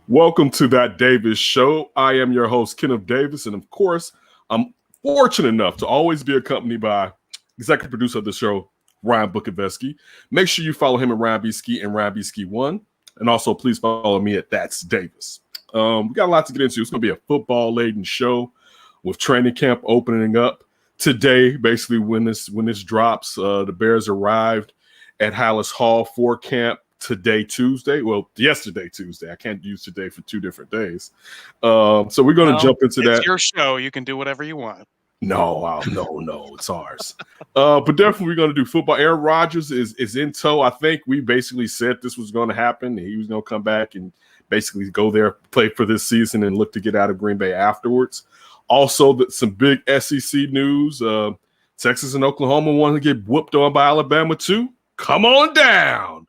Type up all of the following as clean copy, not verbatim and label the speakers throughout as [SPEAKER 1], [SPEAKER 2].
[SPEAKER 1] Welcome to That Davis Show. I am your host, Kenneth Davis, and of course, I'm fortunate enough to always be accompanied by executive producer of the show, Ryan Bukoveski. Make sure you follow him at Ryan B. Ski and Ryan B. Ski 1. And also, please follow me at That's Davis. We got a lot to get into. It's going to be a football-laden show with training camp opening up today. Basically, when this drops, the Bears arrived at Hallis Hall for camp today, Tuesday. Well, yesterday, Tuesday. I can't use today for 2 different days. So we're going to jump into that.
[SPEAKER 2] It's your show. You can do whatever you want.
[SPEAKER 1] No, it's ours. But definitely we're going to do football. Aaron Rodgers is in tow. I think we basically said this was going to happen. He was going to come back and basically go there, play for this season, and look to get out of Green Bay afterwards. Also, some big SEC news. Texas and Oklahoma want to get whooped on by Alabama too. Come on down.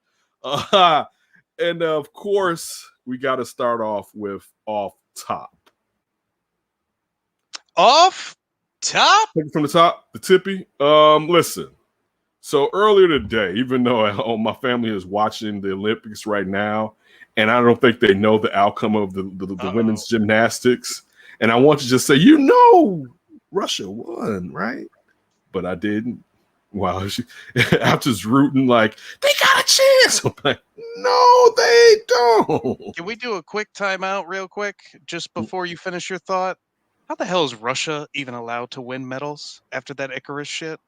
[SPEAKER 1] And of course, we got to start off with off top.
[SPEAKER 2] Off top?
[SPEAKER 1] From the top, the tippy. Listen. So earlier today, even though my family is watching the Olympics right now, and I don't think they know the outcome of the women's gymnastics, and I want to just say, Russia won, right? But I didn't. Wow, I'm just rooting like they got a chance. I'm like, no, they don't.
[SPEAKER 2] Can we do a quick timeout real quick just before you finish your thought? How the hell is Russia even allowed to win medals after that Icarus shit?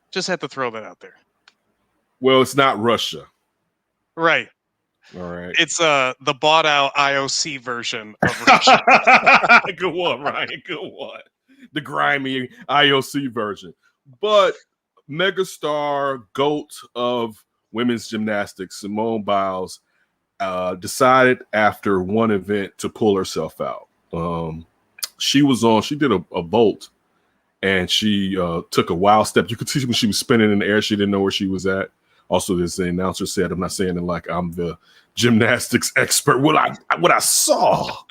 [SPEAKER 2] Just had to throw that out there.
[SPEAKER 1] Well, it's not Russia.
[SPEAKER 2] Right.
[SPEAKER 1] All right.
[SPEAKER 2] It's the bought out IOC version of Russia.
[SPEAKER 1] Good one, Ryan. Good one. The grimy IOC version. But megastar GOAT of women's gymnastics, Simone Biles, decided after one event to pull herself out. She did a vault, and she took a wild step. You could see when she was spinning in the air, she didn't know where she was at. Also, as the announcer said, I'm not saying it like I'm the gymnastics expert. What I saw.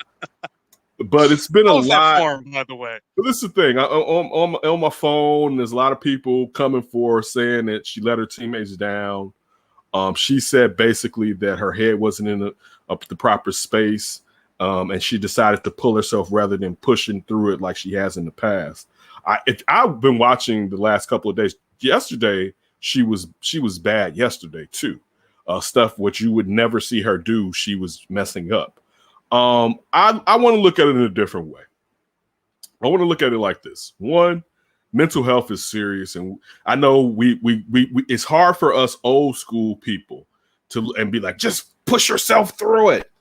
[SPEAKER 1] But it's been a lot.
[SPEAKER 2] That form, by the way.
[SPEAKER 1] But this is the thing. On my phone, there's a lot of people coming for her saying that she let her teammates down. She said basically that her head wasn't in the proper space, and she decided to pull herself rather than pushing through it like she has in the past. I've been watching the last couple of days. Yesterday, she was bad yesterday too. Stuff which you would never see her do. She was messing up. I want to look at it in a different way. I want to look at it like this. One, mental health is serious, and I know we it's hard for us old school people and be like, just push yourself through it.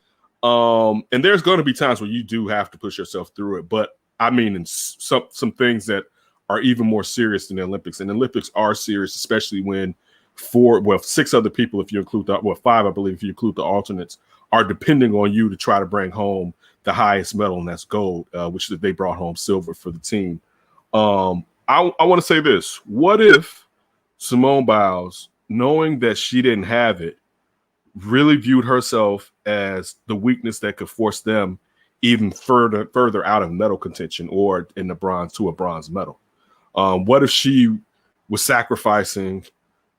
[SPEAKER 1] And there's going to be times where you do have to push yourself through it, but I mean, in some things that are even more serious than the Olympics, and the Olympics are serious, especially when 6 other people, if you include 5, I believe, if you include the alternates, are depending on you to try to bring home the highest medal, and that's gold, which they brought home silver for the team. I want to say this. What if Simone Biles, knowing that she didn't have it, really viewed herself as the weakness that could force them even further out of medal contention or in the bronze medal? What if she was sacrificing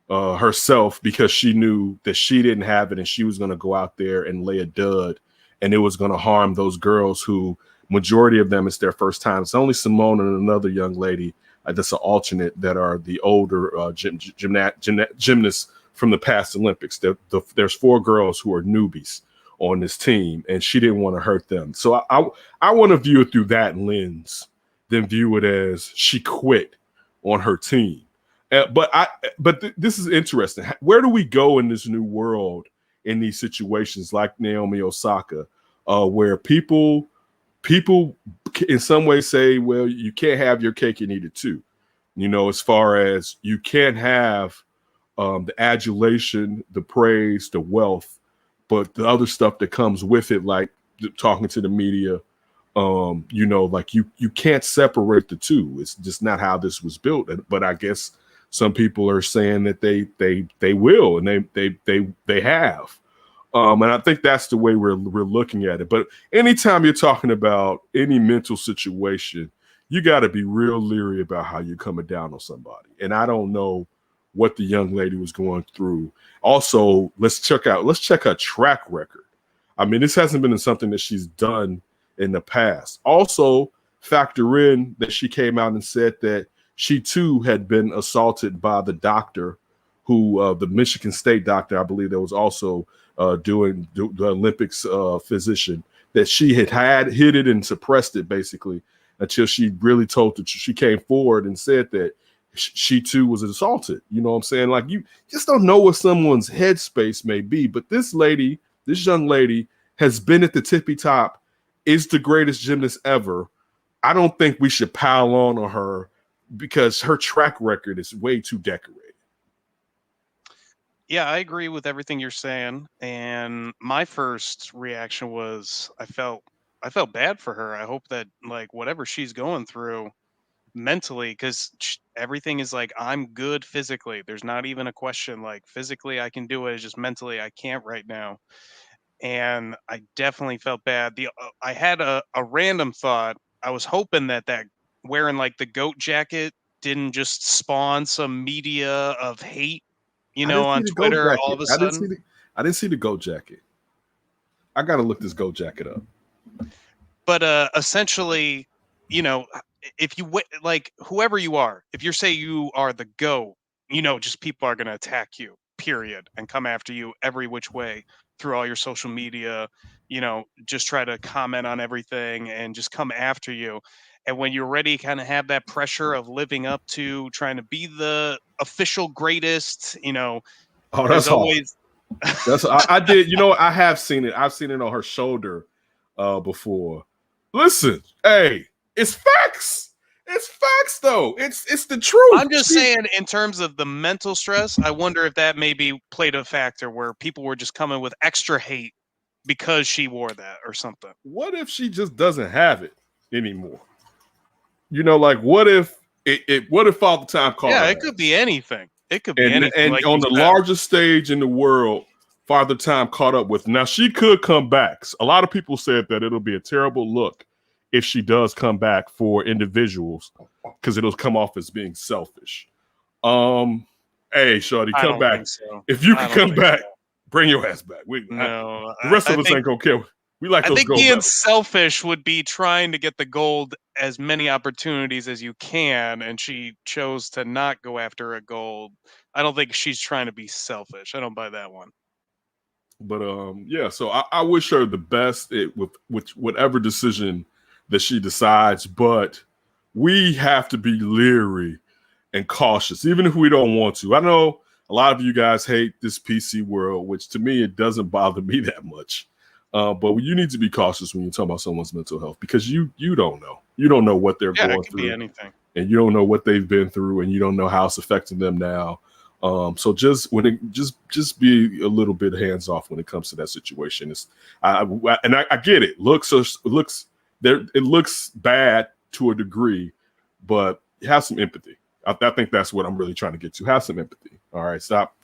[SPEAKER 1] herself because she knew that she didn't have it and she was going to go out there and lay a dud, and it was going to harm those girls who majority of them, it's their first time. It's only Simone and another young lady that's an alternate that are the older gymnasts from the past Olympics. There's 4 girls who are newbies on this team, and she didn't want to hurt them. So I want to view it through that lens, then view it as she quit on her team. But this is interesting. Where do we go in this new world in these situations like Naomi Osaka, where people in some ways say, well, you can't have your cake and eat it too. As far as you can't have the adulation, the praise, the wealth, but the other stuff that comes with it, like talking to the media, like you can't separate the two. It's just not how this was built. But I guess some people are saying that they will, and they have. And I think that's the way we're looking at it. But anytime you're talking about any mental situation, you got to be real leery about how you're coming down on somebody. And I don't know what the young lady was going through. Also, let's check her track record. I mean, this hasn't been something that she's done in the past. Also, factor in that she came out and said that she too had been assaulted by the doctor who, the Michigan State doctor, I believe, that was also doing the Olympics physician, that she had hid it and suppressed it basically until she really told that she came forward and said that she too was assaulted. You know what I'm saying? Like, you just don't know what someone's headspace may be. But this young lady has been at the tippy top, is the greatest gymnast ever. I don't think we should pile on her because her track record is way too decorated.
[SPEAKER 2] Yeah, I agree with everything you're saying. And my first reaction was I felt bad for her. I hope that, like, whatever she's going through mentally, because everything is like, I'm good physically. There's not even a question. Like, physically, I can do it. It's just mentally, I can't right now. And I definitely felt bad. I had a random thought. I was hoping that wearing like the goat jacket didn't just spawn some media of hate,
[SPEAKER 1] I didn't see
[SPEAKER 2] on
[SPEAKER 1] the goat
[SPEAKER 2] Twitter all
[SPEAKER 1] jacket.
[SPEAKER 2] of a sudden.
[SPEAKER 1] I didn't see the goat jacket. I got to look this goat jacket up.
[SPEAKER 2] But essentially, if you like whoever you are, if you say you are the GOAT, just people are going to attack you, period, and come after you every which way through all your social media, just try to comment on everything and just come after you. And when you're ready, kind of have that pressure of living up to trying to be the official greatest,
[SPEAKER 1] Oh,
[SPEAKER 2] there's
[SPEAKER 1] that's hard.
[SPEAKER 2] always.
[SPEAKER 1] I did. I have seen it. I've seen it on her shoulder before. Listen, hey, it's facts. It's facts, though. It's the truth.
[SPEAKER 2] I'm just saying, in terms of the mental stress, I wonder if that maybe played a factor where people were just coming with extra hate because she wore that or something.
[SPEAKER 1] What if she just doesn't have it anymore? Like, what if what if Father Time called?
[SPEAKER 2] Yeah, it could be anything. It could be anything.
[SPEAKER 1] And
[SPEAKER 2] like
[SPEAKER 1] on the largest stage in the world, Father Time caught up with. Now, she could come back. A lot of people said that it'll be a terrible look if she does come back for individuals, because it'll come off as being selfish. Hey, shorty, come back. So. If you can come back, bring your ass back. The rest of us ain't gonna care. We like those gold. I think
[SPEAKER 2] being selfish would be trying to get the gold as many opportunities as you can, and she chose to not go after a gold. I don't think she's trying to be selfish. I don't buy that one.
[SPEAKER 1] But yeah, so I wish her the best with whatever decision that she decides, but we have to be leery and cautious, even if we don't want to. I know a lot of you guys hate this PC world, which to me, it doesn't bother me that much. But you need to be cautious when you talk about someone's mental health, because you don't know. You don't know what they're going
[SPEAKER 2] it could
[SPEAKER 1] through.
[SPEAKER 2] Be anything.
[SPEAKER 1] And you don't know what they've been through, and you don't know how it's affecting them now. So just be a little bit hands off when it comes to that situation. I get it. It looks bad to a degree, but have some empathy. I think that's what I'm really trying to get to. Have some empathy. All right, stop.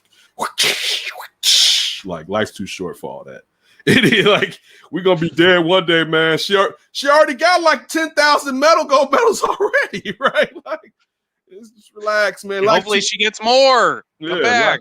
[SPEAKER 1] Like, life's too short for all that. Like, we're gonna be dead one day, man. She already got like 10,000 gold medals already, right? Like, just relax, man.
[SPEAKER 2] Hopefully she gets more. Come back.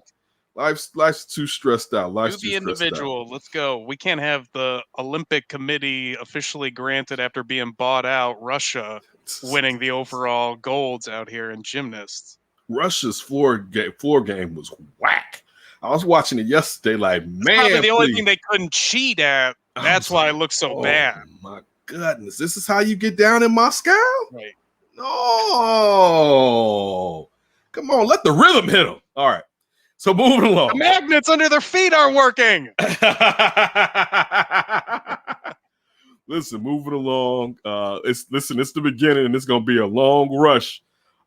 [SPEAKER 1] Life's too stressed out. Life's
[SPEAKER 2] too individual. Let's go. We can't have the Olympic Committee officially granted after being bought out, Russia winning the overall golds out here in gymnasts.
[SPEAKER 1] Russia's floor game was whack. I was watching it yesterday, like, man.
[SPEAKER 2] Probably the only thing they couldn't cheat at. That's why it looks so bad.
[SPEAKER 1] My goodness. This is how you get down in Moscow?
[SPEAKER 2] Right.
[SPEAKER 1] No. Come on, let the rhythm hit them. All right. So moving along.
[SPEAKER 2] The magnets under their feet are working.
[SPEAKER 1] Listen, moving along. It's the beginning, and it's gonna be a long rush.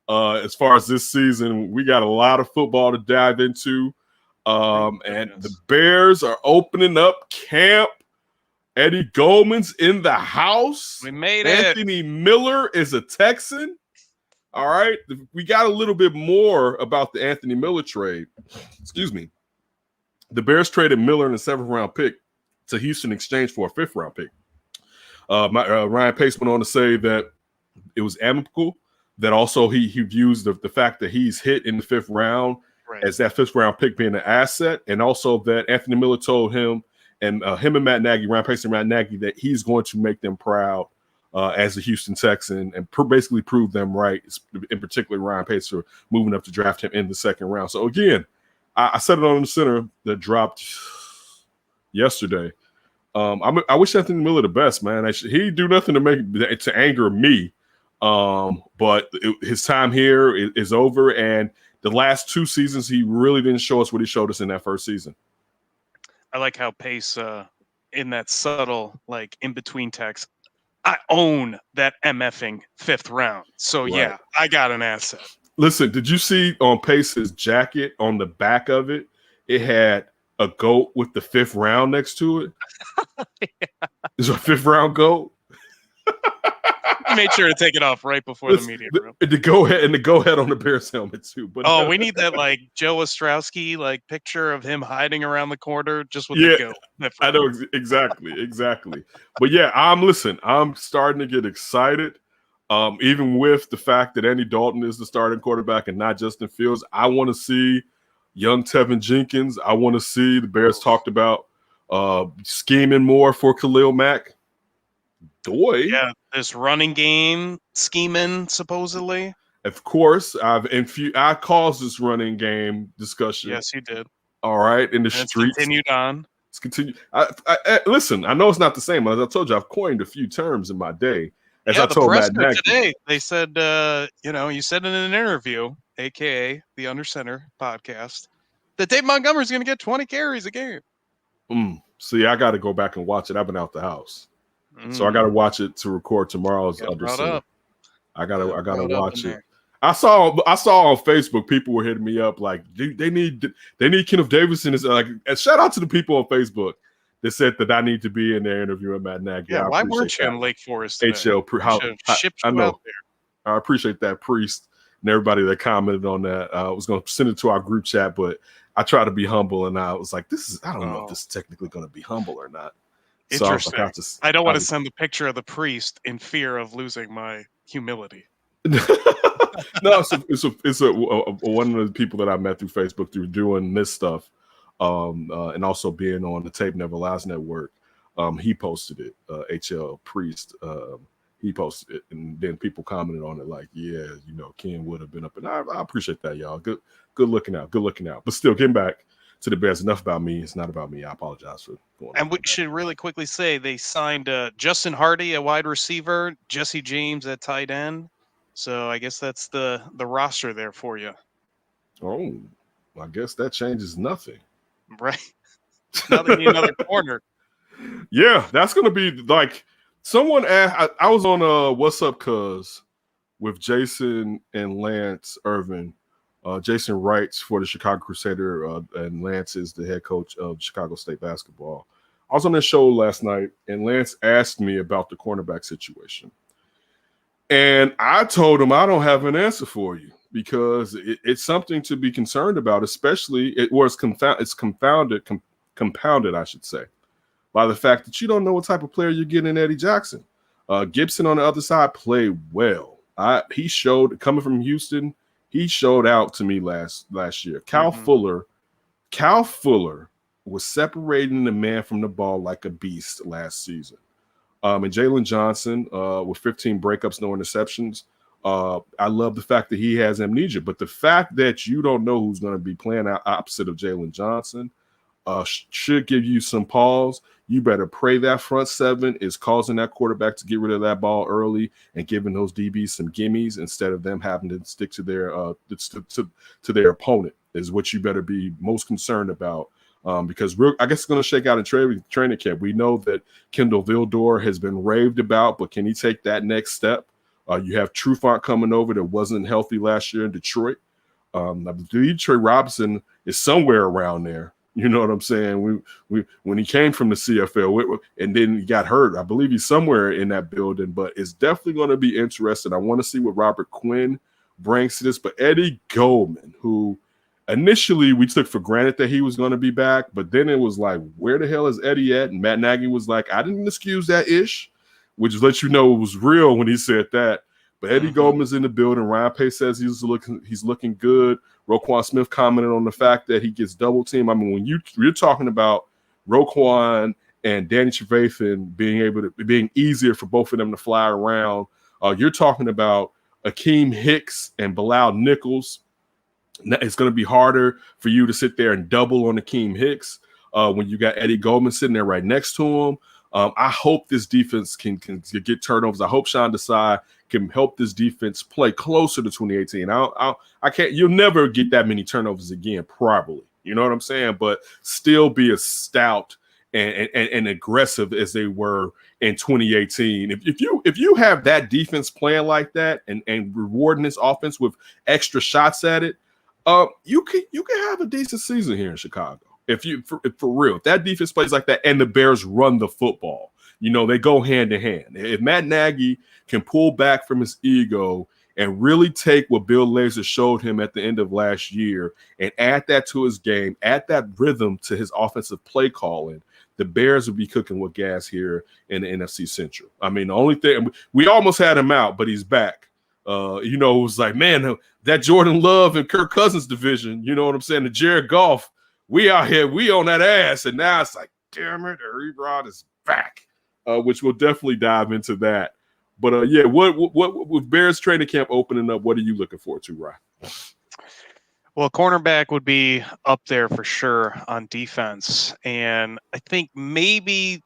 [SPEAKER 1] As far as this season, we got a lot of football to dive into. And the Bears are opening up camp. Eddie Goldman's in the house.
[SPEAKER 2] We made
[SPEAKER 1] it. Anthony Miller is a Texan. All right. We got a little bit more about the Anthony Miller trade. Excuse me. The Bears traded Miller in a 7th-round pick to Houston in exchange for a 5th-round pick. Ryan Pace went on to say that it was amicable, that also he views the fact that he's hit in the 5th round as that 5th-round pick being an asset, and also that Anthony Miller told him and him and Matt Nagy, Ryan Pace and Matt Nagy, that he's going to make them proud as a Houston Texan and basically prove them right, in particular Ryan Pace for moving up to draft him in the second round. So again, I said it on the center that dropped yesterday. I wish Anthony Miller the best, man. He do nothing to anger me. But his time here is over, and the last 2 seasons he really didn't show us what he showed us in that first season.
[SPEAKER 2] I like how Pace in that subtle, like in between text, I own that MFing 5th round. So
[SPEAKER 1] Right.
[SPEAKER 2] yeah, I got an asset.
[SPEAKER 1] Listen, did you see on Pace's jacket on the back of it? It had a goat with the 5th round next to it.
[SPEAKER 2] Yeah.
[SPEAKER 1] Is a 5th round goat?
[SPEAKER 2] I made sure to take it off right before the media room.
[SPEAKER 1] The go ahead on the Bears helmet too. But
[SPEAKER 2] we need that like Joe Ostrowski like picture of him hiding around the corner just with
[SPEAKER 1] Yeah,
[SPEAKER 2] the goat.
[SPEAKER 1] I know exactly. But yeah, I'm starting to get excited. Even with the fact that Andy Dalton is the starting quarterback and not Justin Fields, I want to see young Tevin Jenkins. I want to see the Bears talked about scheming more for Khalil Mack.
[SPEAKER 2] Yeah, this running game scheming supposedly.
[SPEAKER 1] Of course, I caused this running game discussion.
[SPEAKER 2] Yes, you did.
[SPEAKER 1] All right, in the
[SPEAKER 2] and
[SPEAKER 1] streets.
[SPEAKER 2] It's continued on.
[SPEAKER 1] It's continued. Listen, I know it's not the same. As I told you, I've coined a few terms in my day. As I told Matt Nagy
[SPEAKER 2] today, they said, you said in an interview, aka the Under Center podcast, that Dave Montgomery's going to get 20 carries a game.
[SPEAKER 1] See, I got to go back and watch it. I've been out the house. So I got to watch it to record tomorrow's Under Center. I gotta watch it. I saw on Facebook people were hitting me up like, dude, they need Kenneth Davidson. Is like, and shout out to the people on Facebook that said that I need to be in there interviewing Matt Nagy.
[SPEAKER 2] Yeah, why weren't you in Lake Forest today?
[SPEAKER 1] I know. I appreciate that, Priest, and everybody that commented on that. I was going to send it to our group chat, but I try to be humble, and I was like, I don't know if this is technically going to be humble or not.
[SPEAKER 2] Interesting. So I don't want to send the picture of the priest in fear of losing my humility.
[SPEAKER 1] No, it's one of the people that I met through Facebook through doing this stuff, and also being on the Tape Never Lies Network. He posted it. HL Priest. He posted it, and then people commented on it like, "Yeah, Ken would have been up." And I appreciate that, y'all. Good looking out. But still, getting back to the Bears. Enough about me. It's not about me. I apologize for going.
[SPEAKER 2] And we should really quickly say they signed Justin Hardy, a wide receiver, Jesse James at tight end. So I guess that's the roster there for you.
[SPEAKER 1] Oh, I guess that changes nothing.
[SPEAKER 2] Right. Now they need another corner.
[SPEAKER 1] Yeah, that's going to be like someone asked. I was on What's Up Cuz with Jason and Lance Irvin. Jason writes for the Chicago Crusader, and Lance is the head coach of Chicago State basketball. I was on this show last night, and Lance asked me about the cornerback situation. And I told him I don't have an answer for you because it's something to be concerned about, especially it's compounded, I should say, by the fact that you don't know what type of player you're getting in Eddie Jackson. Gibson on the other side played well. He showed, coming from Houston, he showed out to me last year. Cal Fuller was separating the man from the ball like a beast last season. And Jalen Johnson with 15 breakups, no interceptions. I love the fact that he has amnesia, but the fact that you don't know who's going to be playing opposite of Jalen Johnson should give you some pause. You better pray that front seven is causing that quarterback to get rid of that ball early and giving those DBs some gimmies instead of them having to stick to their to their opponent is what you better be most concerned about. Because I guess it's going to shake out in training camp. We know that Kendall Vildor has been raved about, but can he take that next step? You have Trufant coming over that wasn't healthy last year in Detroit. I believe Trey Robinson is somewhere around there. You know what I'm saying? When he came from the CFL and then he got hurt, I believe he's somewhere in that building, but it's definitely going to be interesting. I want to see what Robert Quinn brings to this, but Eddie Goldman, who initially we took for granted that he was going to be back, but then it was like, where the hell is Eddie at? And Matt Nagy was like, I didn't excuse that ish, which lets you know it was real when he said that. But Eddie Goldman's in the building. Ryan Pace says he's looking good. Roquan Smith commented on the fact that he gets double teamed. I mean, when you're talking about Roquan and Danny Trevathan being easier for both of them to fly around. You're talking about Akeem Hicks and Bilal Nichols. It's going to be harder for you to sit there and double on Akeem Hicks when you got Eddie Goldman sitting there right next to him. I hope this defense can get turnovers. I hope Sean Desai can help this defense play closer to 2018. I can't. You'll never get that many turnovers again, probably. You know what I'm saying? But still be as stout and aggressive as they were in 2018. If you have that defense playing like that and rewarding this offense with extra shots at it, you can have a decent season here in Chicago. If you for real, if that defense plays like that and the Bears run the football, they go hand in hand. If Matt Nagy can pull back from his ego and really take what Bill Lazor showed him at the end of last year and add that to his game, add that rhythm to his offensive play calling, the Bears would be cooking with gas here in the NFC Central. I mean, the only thing, we almost had him out, but he's back. It was like, man, that Jordan Love and Kirk Cousins division, you know what I'm saying? The Jared Goff, we out here, we on that ass. And now it's like, damn it, Erod is back, which we'll definitely dive into that. But yeah, what with Bears training camp opening up, what are you looking forward to, Ryan?
[SPEAKER 2] Well, cornerback would be up there for sure on defense. And I think maybe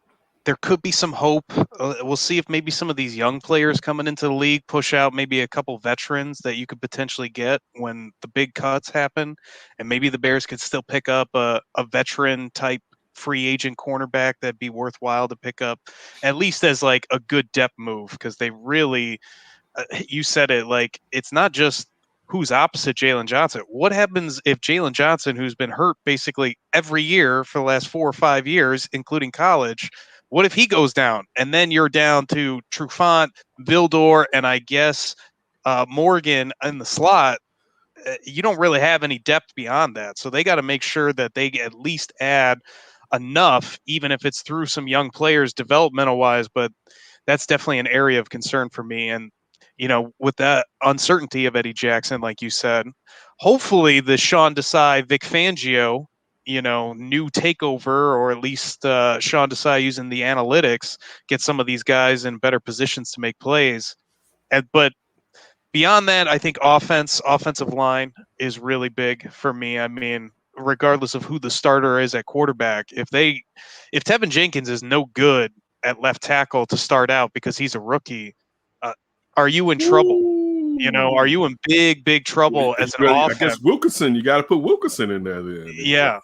[SPEAKER 2] there could be some hope. We'll see if maybe some of these young players coming into the league push out maybe a couple veterans that you could potentially get when the big cuts happen. And maybe the Bears could still pick up a veteran type free agent cornerback that'd be worthwhile to pick up, at least as like a good depth move, because they really, you said it, like it's not just who's opposite Jalen Johnson. What happens if Jalen Johnson, who's been hurt basically every year for the last 4 or 5 years, including college, what if he goes down? And then you're down to Trufant, Vildor, and I guess Morgan in the slot. You don't really have any depth beyond that. So they got to make sure that they at least add enough, even if it's through some young players developmental wise. But that's definitely an area of concern for me. And, with that uncertainty of Eddie Jackson, like you said, hopefully the Sean Desai, Vic Fangio, new takeover, or at least Sean Desai using the analytics, get some of these guys in better positions to make plays. But beyond that, I think offensive line is really big for me. I mean, regardless of who the starter is at quarterback, if Tevin Jenkins is no good at left tackle to start out because he's a rookie, are you in trouble? Are you in big trouble as an offense?
[SPEAKER 1] I guess Wilkinson, you got to put Wilkinson in there then.
[SPEAKER 2] Yeah.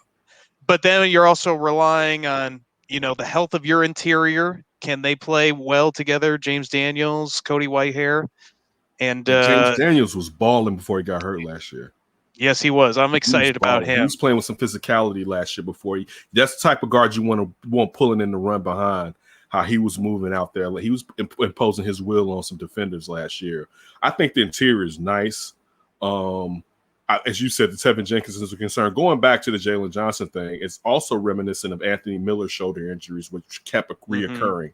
[SPEAKER 2] But then you're also relying on, the health of your interior. Can they play well together? James Daniels, Cody Whitehair. And
[SPEAKER 1] James Daniels was balling before he got hurt last year.
[SPEAKER 2] Yes, he was. I'm excited about him.
[SPEAKER 1] He was playing with some physicality last year before that's the type of guard you want pulling in the run behind. How he was moving out there. He was imposing his will on some defenders last year. I think the interior is nice. As you said, the Tevin Jenkins is a concern. Going back to the Jalen Johnson thing, it's also reminiscent of Anthony Miller's shoulder injuries, which kept reoccurring.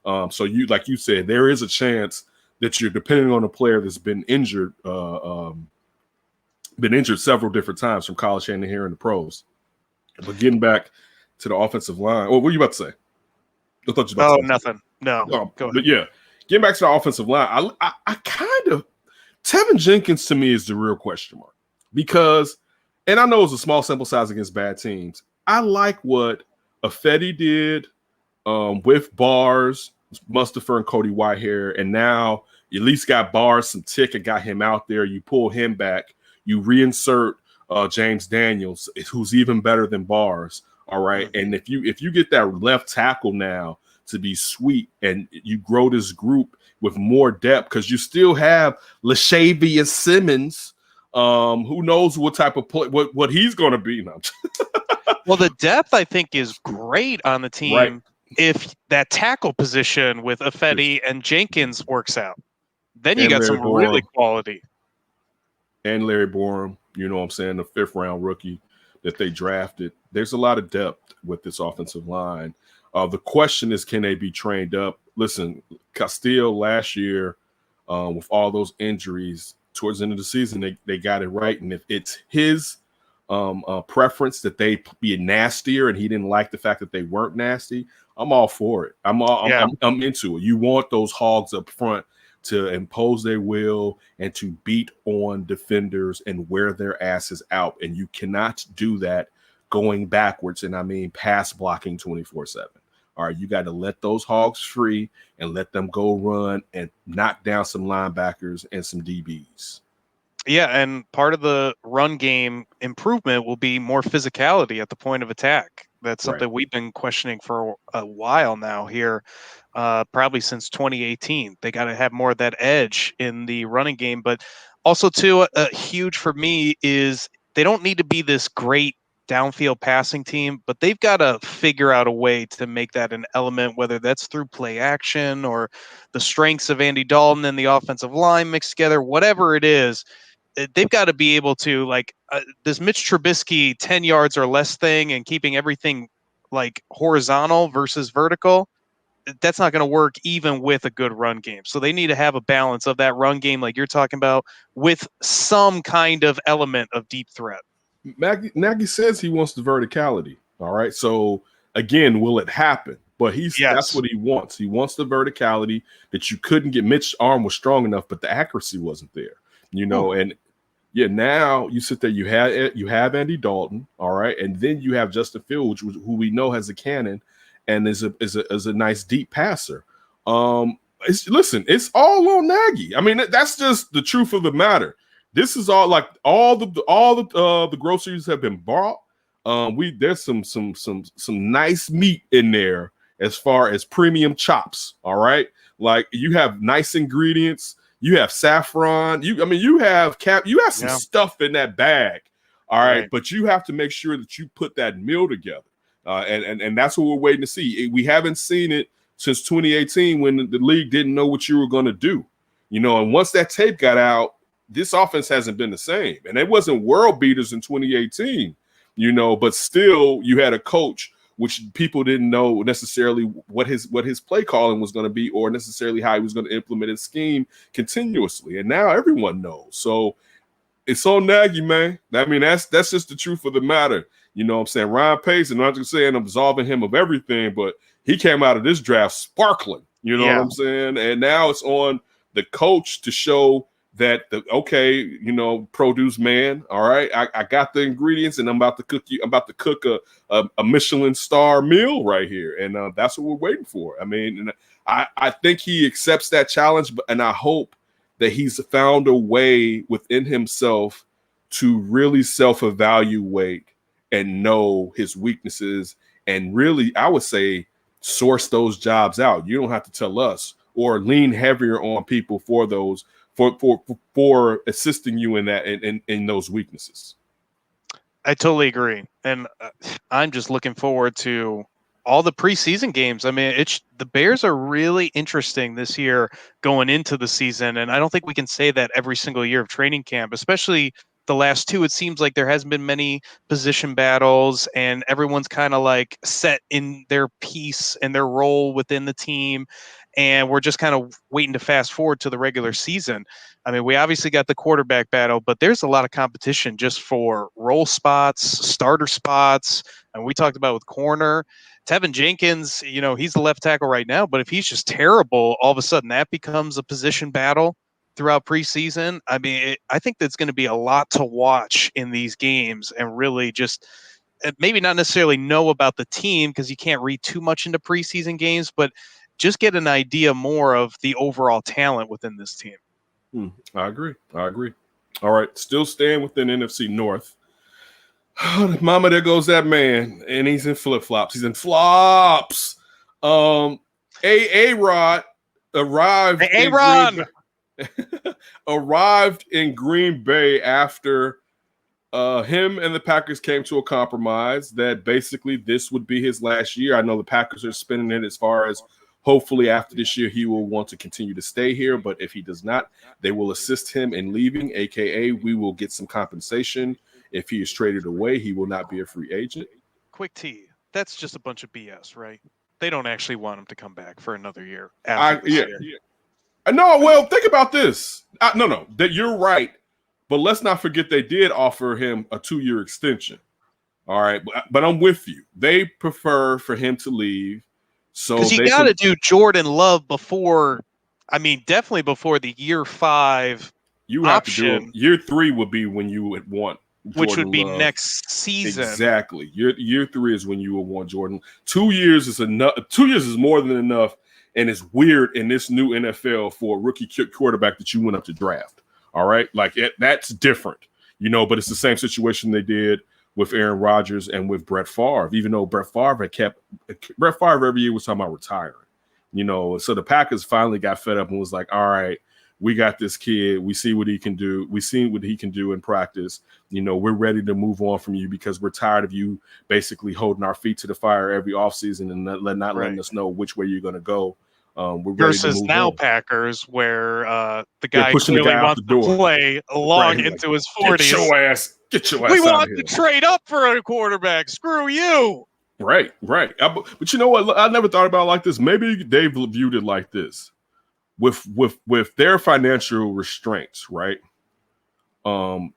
[SPEAKER 1] So like you said, there is a chance that you're depending on a player that's been injured several different times from college and here in the pros. But getting back to the offensive line, what were you about to say? I thought you were about to say
[SPEAKER 2] nothing. No, go ahead.
[SPEAKER 1] But yeah, getting back to the offensive line, I kind of Tevin Jenkins to me is the real question mark because, and I know it's a small sample size against bad teams. I like what Ifedi did with Bars, Mustapher, and Cody Whitehair, and now you at least got Bars some tick and got him out there. You pull him back, you reinsert James Daniels, who's even better than Bars. All right. And if you get that left tackle now to be sweet and you grow this group with more depth, because you still have Lashavius Simmons, who knows what type of play, what he's going to be. No.
[SPEAKER 2] Well, the depth I think is great on the team. Right. If that tackle position with Ifedi and Jenkins works out, then you got Larry some Borum, really quality.
[SPEAKER 1] And Larry Borum, you know what I'm saying, the 5th round rookie that they drafted. There's a lot of depth with this offensive line. The question is, can they be trained up? Listen, Castile last year, with all those injuries towards the end of the season, they got it right. And if it's his preference that they be nastier, and he didn't like the fact that they weren't nasty. I'm all for it. I'm into it. You want those hogs up front to impose their will and to beat on defenders and wear their asses out. And you cannot do that going backwards. And I mean, pass blocking 24/7. All right, you got to let those hogs free and let them go run and knock down some linebackers and some DBs.
[SPEAKER 2] Yeah, and part of the run game improvement will be more physicality at the point of attack. That's something we've been questioning for a while now here, probably since 2018. They got to have more of that edge in the running game. But also, too, huge for me is they don't need to be this great downfield passing team, but they've got to figure out a way to make that an element, whether that's through play action or the strengths of Andy Dalton and the offensive line mixed together, whatever it is. They've got to be able to this Mitch Trubisky 10 yards or less thing and keeping everything like horizontal versus vertical. That's not going to work even with a good run game. So they need to have a balance of that run game, like you're talking about, with some kind of element of deep threat.
[SPEAKER 1] Nagy says he wants the verticality. All right. So again, will it happen? But that's what he wants. He wants the verticality that you couldn't get. Mitch's arm was strong enough, but the accuracy wasn't there. And yeah, now you sit there, you have Andy Dalton, all right, and then you have Justin Fields, who we know has a cannon and is a nice deep passer. It's all on Nagy. I mean, that's just the truth of the matter. This is all the groceries have been bought. There's some nice meat in there as far as premium chops. All right, like you have nice ingredients. You have saffron. You have some stuff in that bag. All right, but you have to make sure that you put that meal together, and that's what we're waiting to see. We haven't seen it since 2018 when the league didn't know what you were going to do, And once that tape got out, this offense hasn't been the same, and it wasn't world beaters in 2018, But still, you had a coach which people didn't know necessarily what his play calling was going to be, or necessarily how he was going to implement his scheme continuously. And now everyone knows. So it's on Nagy, man. I mean, that's just the truth of the matter. You know what I'm saying? Ryan Pace, and I'm not just saying I'm absolving him of everything, but he came out of this draft sparkling. You know what I'm saying? And now it's on the coach to show that produce man. All right, I got the ingredients, and I'm about to cook a Michelin star meal right here, and that's what we're waiting for. I mean, and I think he accepts that challenge, and I hope that he's found a way within himself to really self-evaluate and know his weaknesses, and really, I would say, source those jobs out. You don't have to tell us, or lean heavier on people for those. For assisting you in that in those weaknesses.
[SPEAKER 2] I totally agree, and I'm just looking forward to all the preseason games. I mean, the Bears are really interesting this year going into the season, and I don't think we can say that every single year of training camp, especially the last two. It seems like there hasn't been many position battles, and everyone's kind of like set in their piece and their role within the team. And we're just kind of waiting to fast forward to the regular season. I mean, we obviously got the quarterback battle, but there's a lot of competition just for role spots, starter spots. And we talked about with corner. Tevin Jenkins, he's the left tackle right now, but if he's just terrible, all of a sudden that becomes a position battle throughout preseason. I mean, I think that's going to be a lot to watch in these games, and really just maybe not necessarily know about the team, because you can't read too much into preseason games, but just get an idea more of the overall talent within this team.
[SPEAKER 1] I agree. All right, still staying within NFC North. Mama, there goes that man, and he's in flip-flops. He's in flops. A-Rod arrived. Arrived in Green Bay after him and the Packers came to a compromise that basically this would be his last year. I know the Packers are spinning it as far as hopefully after this year he will want to continue to stay here, but if he does not, they will assist him in leaving, aka we will get some compensation. If he is traded away, he will not be a free agent.
[SPEAKER 2] Quick T, that's just a bunch of BS, right? They don't actually want him to come back for another year.
[SPEAKER 1] No, well, think about this. No, that you're right. But let's not forget they did offer him a 2-year extension. All right, but I'm with you. They prefer for him to leave, so
[SPEAKER 2] because you got to do Jordan Love before. I mean, definitely before the year 5
[SPEAKER 1] you have
[SPEAKER 2] option,
[SPEAKER 1] to do it. Year 3 would be when you would want Jordan
[SPEAKER 2] which would be
[SPEAKER 1] Love.
[SPEAKER 2] next season.
[SPEAKER 1] Exactly. Year 3 is when you would want Jordan. 2 years is enough. 2 years is more than enough, and it's weird in this new NFL for a rookie quarterback that you went up to draft. All right, like that's different, But it's the same situation they did with Aaron Rodgers and with Brett Favre. Even though Brett Favre every year was talking about retiring, So the Packers finally got fed up and was like, all right, we got this kid. We see what he can do. We see what he can do in practice. We're ready to move on from you because we're tired of you basically holding our feet to the fire every offseason and not letting us know which way you're going to go. We're ready
[SPEAKER 2] versus
[SPEAKER 1] to move
[SPEAKER 2] now
[SPEAKER 1] on.
[SPEAKER 2] Packers, where the guy
[SPEAKER 1] pushing
[SPEAKER 2] clearly
[SPEAKER 1] the guy
[SPEAKER 2] wants to play long into his 40s.
[SPEAKER 1] Get your ass
[SPEAKER 2] we
[SPEAKER 1] out
[SPEAKER 2] want
[SPEAKER 1] of
[SPEAKER 2] to
[SPEAKER 1] here.
[SPEAKER 2] trade up for a quarterback. Screw you.
[SPEAKER 1] Right. But you know what? I never thought about it like this. Maybe they viewed it like this. With their financial restraints, right?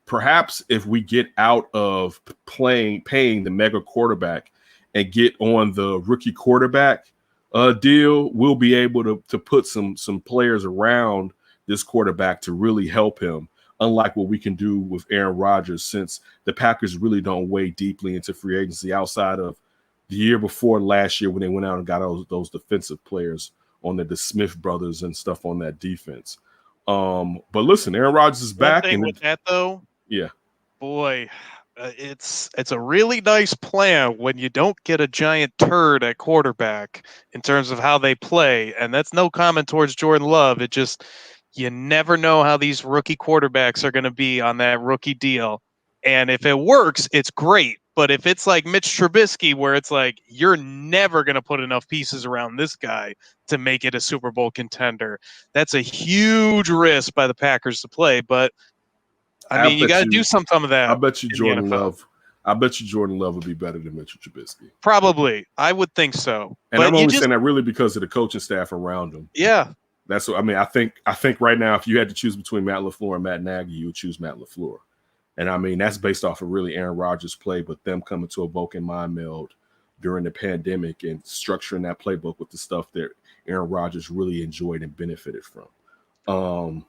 [SPEAKER 1] Perhaps if we get out of paying the mega quarterback and get on the rookie quarterback deal, we'll be able to put some players around this quarterback to really help him. Unlike what we can do with Aaron Rodgers, since the Packers really don't wade deeply into free agency outside of the year before last year when they went out and got those defensive players on the Smith brothers and stuff on that defense. But listen, Aaron Rodgers is back.
[SPEAKER 2] One thing with that though, boy, it's a really nice plan when you don't get a giant turd at quarterback in terms of how they play, and that's no comment towards Jordan Love. It just you never know how these rookie quarterbacks are going to be on that rookie deal, and if it works, it's great. But if it's like Mitch Trubisky, where it's like you're never going to put enough pieces around this guy to make it a Super Bowl contender, that's a huge risk by the Packers to play. But I mean, you got to do some of that.
[SPEAKER 1] I bet you Jordan Love would be better than Mitchell Trubisky.
[SPEAKER 2] Probably, I would think so.
[SPEAKER 1] And I'm only saying that really because of the coaching staff around him.
[SPEAKER 2] Yeah,
[SPEAKER 1] that's what I mean. I think right now, if you had to choose between Matt LaFleur and Matt Nagy, you would choose Matt LaFleur. And I mean, that's based off of really Aaron Rodgers' play, but them coming to a Vulcan mind meld during the pandemic and structuring that playbook with the stuff that Aaron Rodgers really enjoyed and benefited from.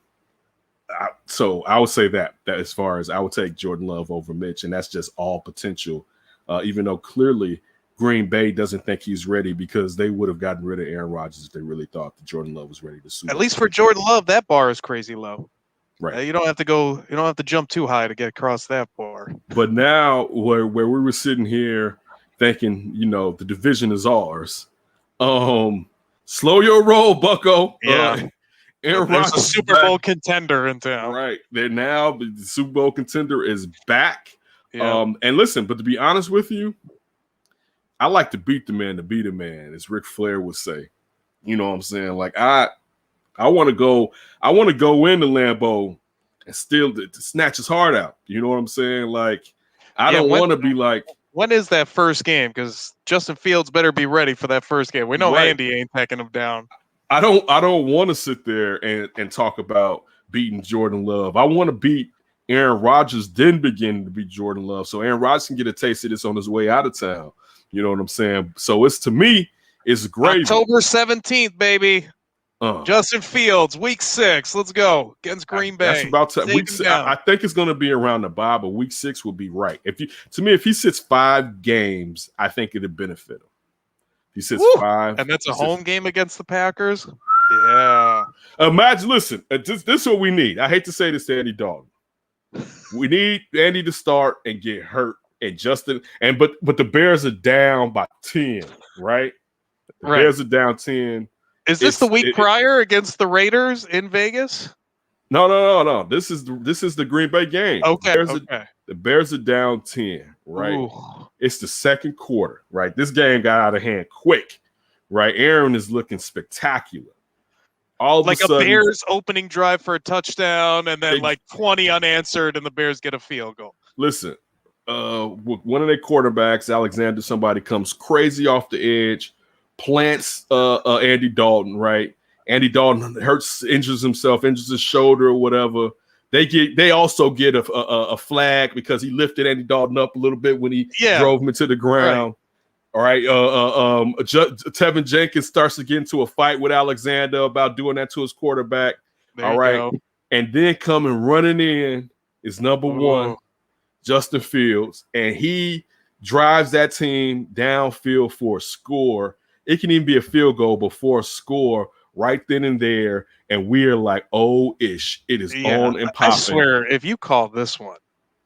[SPEAKER 1] So I would say that as far as I would take Jordan Love over Mitch, and that's just all potential, even though clearly Green Bay doesn't think he's ready because they would have gotten rid of Aaron Rodgers if they really thought that Jordan Love was ready to suit.
[SPEAKER 2] At least for Jordan Love, that bar is crazy low.
[SPEAKER 1] Right.
[SPEAKER 2] You don't have to jump too high to get across that bar.
[SPEAKER 1] But now where we were sitting here thinking, the division is ours. Slow your roll, Bucko.
[SPEAKER 2] Yeah.
[SPEAKER 1] Aaron
[SPEAKER 2] Rodgers, a Super Bowl contender in town.
[SPEAKER 1] Right. They're now the Super Bowl contender is back.
[SPEAKER 2] Yeah.
[SPEAKER 1] And listen, but to be honest with you, I like to beat the man to beat a man, as Ric Flair would say. You know what I'm saying? Like I want to go into Lambeau and steal to snatch his heart out. You know what I'm saying? Like I don't want to be like.
[SPEAKER 2] When is that first game? Because Justin Fields better be ready for that first game. We know Andy ain't packing him down.
[SPEAKER 1] I don't want to sit there and talk about beating Jordan Love. I want to beat Aaron Rodgers, then begin to beat Jordan Love. So Aaron Rodgers can get a taste of this on his way out of town. You know what I'm saying? So to me, it's great.
[SPEAKER 2] October 17th, baby. Justin Fields, week 6. Let's go against Green Bay.
[SPEAKER 1] That's about time. Week 6, I think it's going to be around the bye, but week 6 will be right. If he sits 5 games, I think it'd benefit him. If he sits 5,
[SPEAKER 2] and that's a home game against the Packers. Yeah.
[SPEAKER 1] Imagine. Listen, this is what we need. I hate to say this to Andy Dalton. We need Andy to start and get hurt, and Justin. But the Bears are down by 10, right? The Bears are down 10.
[SPEAKER 2] Is this the week prior against the Raiders in Vegas?
[SPEAKER 1] No. This is the Green Bay game.
[SPEAKER 2] Okay.
[SPEAKER 1] The Bears are down 10, right?
[SPEAKER 2] Ooh.
[SPEAKER 1] It's the second quarter, right? This game got out of hand quick, right? Aaron is looking spectacular. All
[SPEAKER 2] like
[SPEAKER 1] of a sudden,
[SPEAKER 2] Bears opening drive for a touchdown, and then 20 unanswered, and the Bears get a field goal.
[SPEAKER 1] Listen, one of their quarterbacks, Alexander, somebody comes crazy off the edge, plants Andy Dalton, right? Andy Dalton injures himself, injures his shoulder or whatever. They also get a flag because he lifted Andy Dalton up a little bit when he drove him into the ground. Right. All right. Tevin Jenkins starts to get into a fight with Alexander about doing that to his quarterback.
[SPEAKER 2] There you go.
[SPEAKER 1] And then coming running in is number one, Justin Fields, and he drives that team downfield for a score. It can even be a field goal before a score right then and there, and we're like, oh-ish, it is on and popping.
[SPEAKER 2] I swear, if you call this one.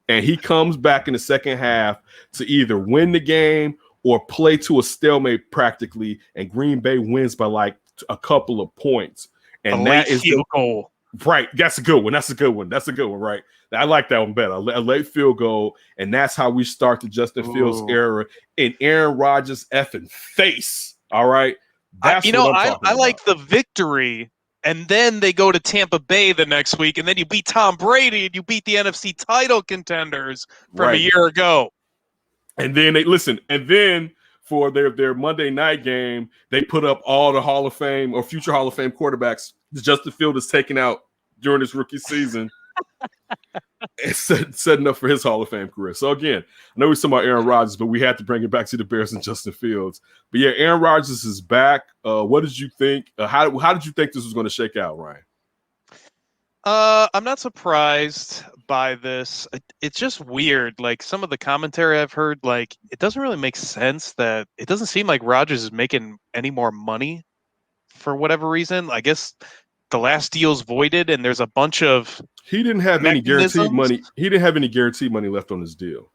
[SPEAKER 1] And he comes back in the second half to either win the game or play to a stalemate practically, and Green Bay wins by like a couple of points. And that is
[SPEAKER 2] field goal.
[SPEAKER 1] Right. That's a good one. Right. I like that one better. A late field goal, and that's how we start the Justin Fields era in Aaron Rodgers' effing face. All right. That's
[SPEAKER 2] I like the victory, and then they go to Tampa Bay the next week, and then you beat Tom Brady, and you beat the NFC title contenders from a year ago.
[SPEAKER 1] And then for their Monday night game, they put up all the Hall of Fame or future Hall of Fame quarterbacks Justin Fields is taken out during his rookie season. It's setting up for his Hall of Fame career. So again, I know we're talking about Aaron Rodgers, but we had to bring it back to the Bears and Justin Fields. But yeah, Aaron Rodgers is back. What did you think? How did you think this was going to shake out, Ryan?
[SPEAKER 2] I'm not surprised by this. It's just weird. Like some of the commentary I've heard, like it doesn't really make sense that it doesn't seem like Rodgers is making any more money for whatever reason. I guess the last deal's voided, and there's a bunch of
[SPEAKER 1] he didn't have any guaranteed money. He didn't have any guaranteed money left on his deal.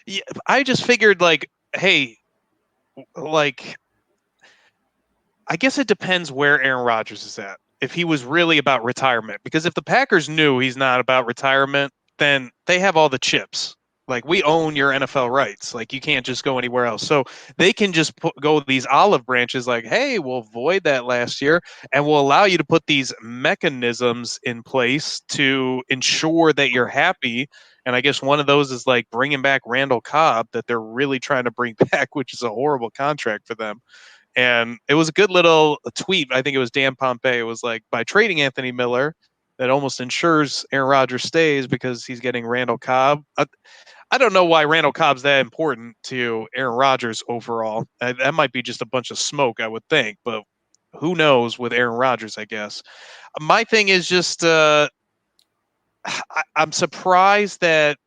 [SPEAKER 2] Yeah, I just figured like, hey, like I guess it depends where Aaron Rodgers is at. If he was really about retirement, because if the Packers knew he's not about retirement, then they have all the chips. Like we own your NFL rights. Like you can't just go anywhere else. So they can just go with these olive branches like, hey, we'll void that last year and we'll allow you to put these mechanisms in place to ensure that you're happy. And I guess one of those is like bringing back Randall Cobb that they're really trying to bring back, which is a horrible contract for them. And it was a good little tweet. I think it was Dan Pompei. It was like, by trading Anthony Miller, that almost ensures Aaron Rodgers stays because he's getting Randall Cobb. I don't know why Randall Cobb's that important to Aaron Rodgers overall. That might be just a bunch of smoke, I would think. But who knows with Aaron Rodgers, I guess. My thing is just I'm surprised that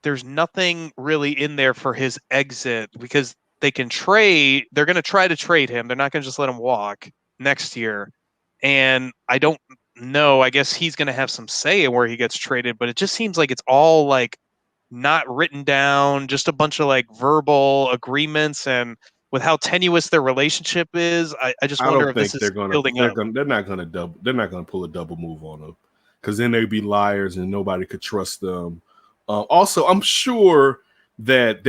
[SPEAKER 2] there's nothing really in there for his exit because they can trade. They're going to try to trade him. They're not going to just let him walk next year. And I don't know. I guess he's going to have some say in where he gets traded. But it just seems like it's all like not written down, just a bunch of like verbal agreements. And with how tenuous their relationship is, I just wonder if this is building up.
[SPEAKER 1] They're not going to pull a double move on him because then they'd be liars and nobody could trust them. Also, I'm sure that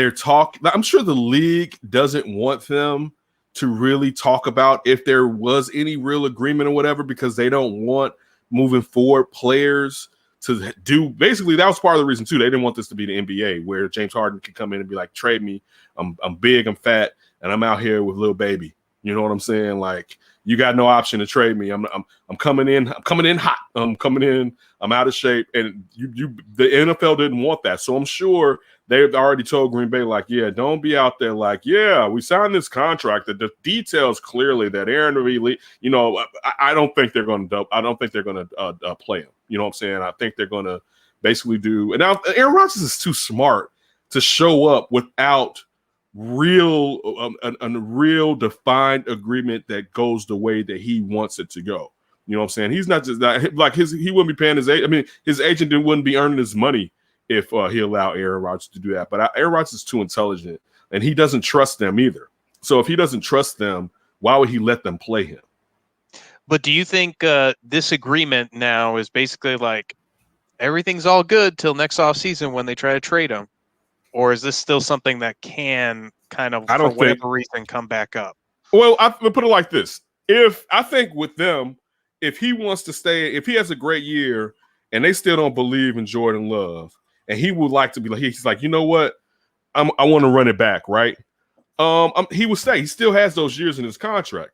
[SPEAKER 1] I'm sure the league doesn't want them to really talk about if there was any real agreement or whatever, because they don't want moving forward players to do. Basically, that was part of the reason too. They didn't want this to be the NBA where James Harden could come in and be like, trade me. I'm big, I'm fat, and I'm out here with little baby. You know what I'm saying? Like, you got no option to trade me. I'm coming in. I'm coming in hot. I'm coming in. I'm out of shape. And the NFL didn't want that. So I'm sure they've already told Green Bay, like, yeah, don't be out there like, yeah, we signed this contract. That the details clearly that Aaron really, you know, I don't think they're going to play him. You know what I'm saying? I think they're going to basically do. And now Aaron Rodgers is too smart to show up without a real defined agreement that goes the way that he wants it to go. You know what I'm saying? He's not just that, like he wouldn't be paying his agent. I mean, his agent wouldn't be earning his money if he allowed Aaron Rodgers to do that. But Aaron Rodgers is too intelligent, and he doesn't trust them either. So if he doesn't trust them, why would he let them play him?
[SPEAKER 2] But do you think this agreement now is basically like everything's all good till next offseason when they try to trade him? Or is this still something that can kind of, for whatever reason, come back up?
[SPEAKER 1] Well, I'll put it like this. I think with them, if he wants to stay, if he has a great year and they still don't believe in Jordan Love, and he would like to be like, he's like, you know what? I want to run it back, right? He would stay. He still has those years in his contract.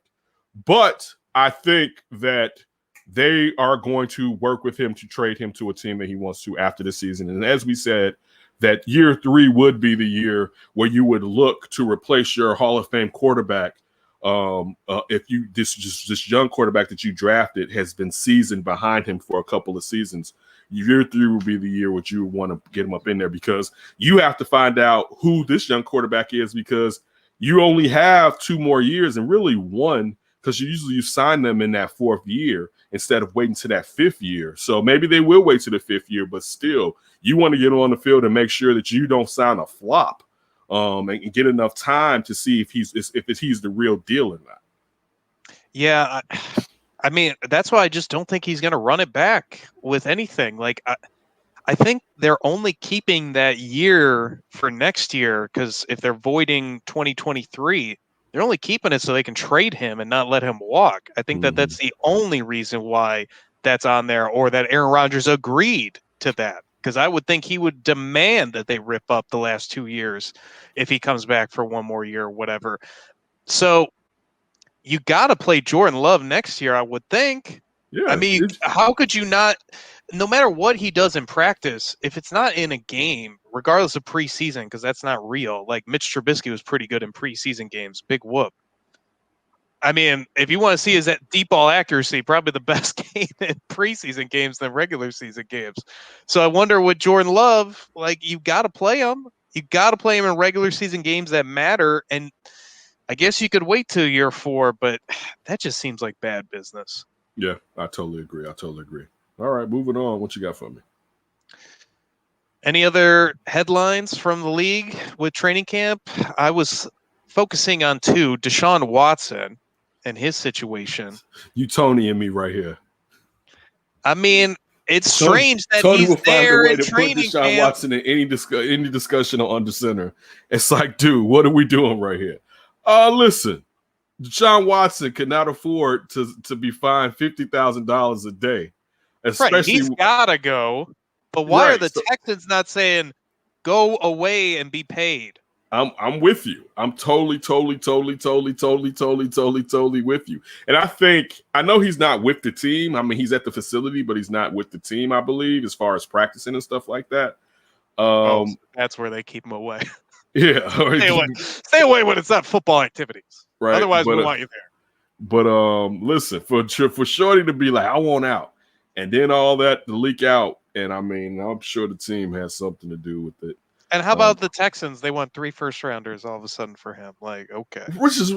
[SPEAKER 1] But I think that they are going to work with him to trade him to a team that he wants to after the season. And as we said, that year 3 would be the year where you would look to replace your Hall of Fame quarterback. If you this young quarterback that you drafted has been seasoned behind him for a couple of seasons, year 3 will be the year which you want to get him up in there, because you have to find out who this young quarterback is, because you only have 2 more years, and really 1, because you sign them in that 4th year instead of waiting to that 5th year. So maybe they will wait to the 5th year, but still, you want to get on the field and make sure that you don't sign a flop, and get enough time to see if he's the real deal or not.
[SPEAKER 2] Yeah, I mean, that's why I just don't think he's going to run it back with anything. Like, I think they're only keeping that year for next year, because if they're voiding 2023, they're only keeping it so they can trade him and not let him walk. I think that that's the only reason why that's on there, or that Aaron Rodgers agreed to that, because I would think he would demand that they rip up the last 2 years if he comes back for 1 more year or whatever. So you got to play Jordan Love next year, I would think. Yeah, I mean, how could you not? No matter what he does in practice, if it's not in a game, regardless of preseason, because that's not real. Like, Mitch Trubisky was pretty good in preseason games. Big whoop. I mean, if you want to see his deep ball accuracy, probably the best game in preseason games than regular season games. So I wonder with Jordan Love, like, you got to play him. You got to play him in regular season games that matter. And I guess you could wait till year 4, but that just seems like bad business.
[SPEAKER 1] Yeah, I totally agree. All right, moving on. What you got for me?
[SPEAKER 2] Any other headlines from the league with training camp? I was focusing on 2, Deshaun Watson and his situation.
[SPEAKER 1] You Tony and me right here.
[SPEAKER 2] I mean, it's strange that Tony he's there in training
[SPEAKER 1] put Deshaun
[SPEAKER 2] camp.
[SPEAKER 1] Watson in any discussion on Under Center. It's like, dude, what are we doing right here? Listen, Deshaun Watson cannot afford to be fined $50,000 a day. Especially,
[SPEAKER 2] right, he's got to go. But why are the Texans not saying go away and be paid?
[SPEAKER 1] I'm with you. I'm totally with you. And I know he's not with the team. I mean, he's at the facility, but he's not with the team, I believe, as far as practicing and stuff like that.
[SPEAKER 2] So that's where they keep him away.
[SPEAKER 1] Yeah.
[SPEAKER 2] Stay away when it's not football activities.
[SPEAKER 1] Right.
[SPEAKER 2] Otherwise, we want you there.
[SPEAKER 1] But listen, for Shorty to be like, I want out, and then all that to leak out, and I mean, I'm sure the team has something to do with it.
[SPEAKER 2] And how about the Texans? They want 3 first-rounders all of a sudden for him. Like, okay.
[SPEAKER 1] Which is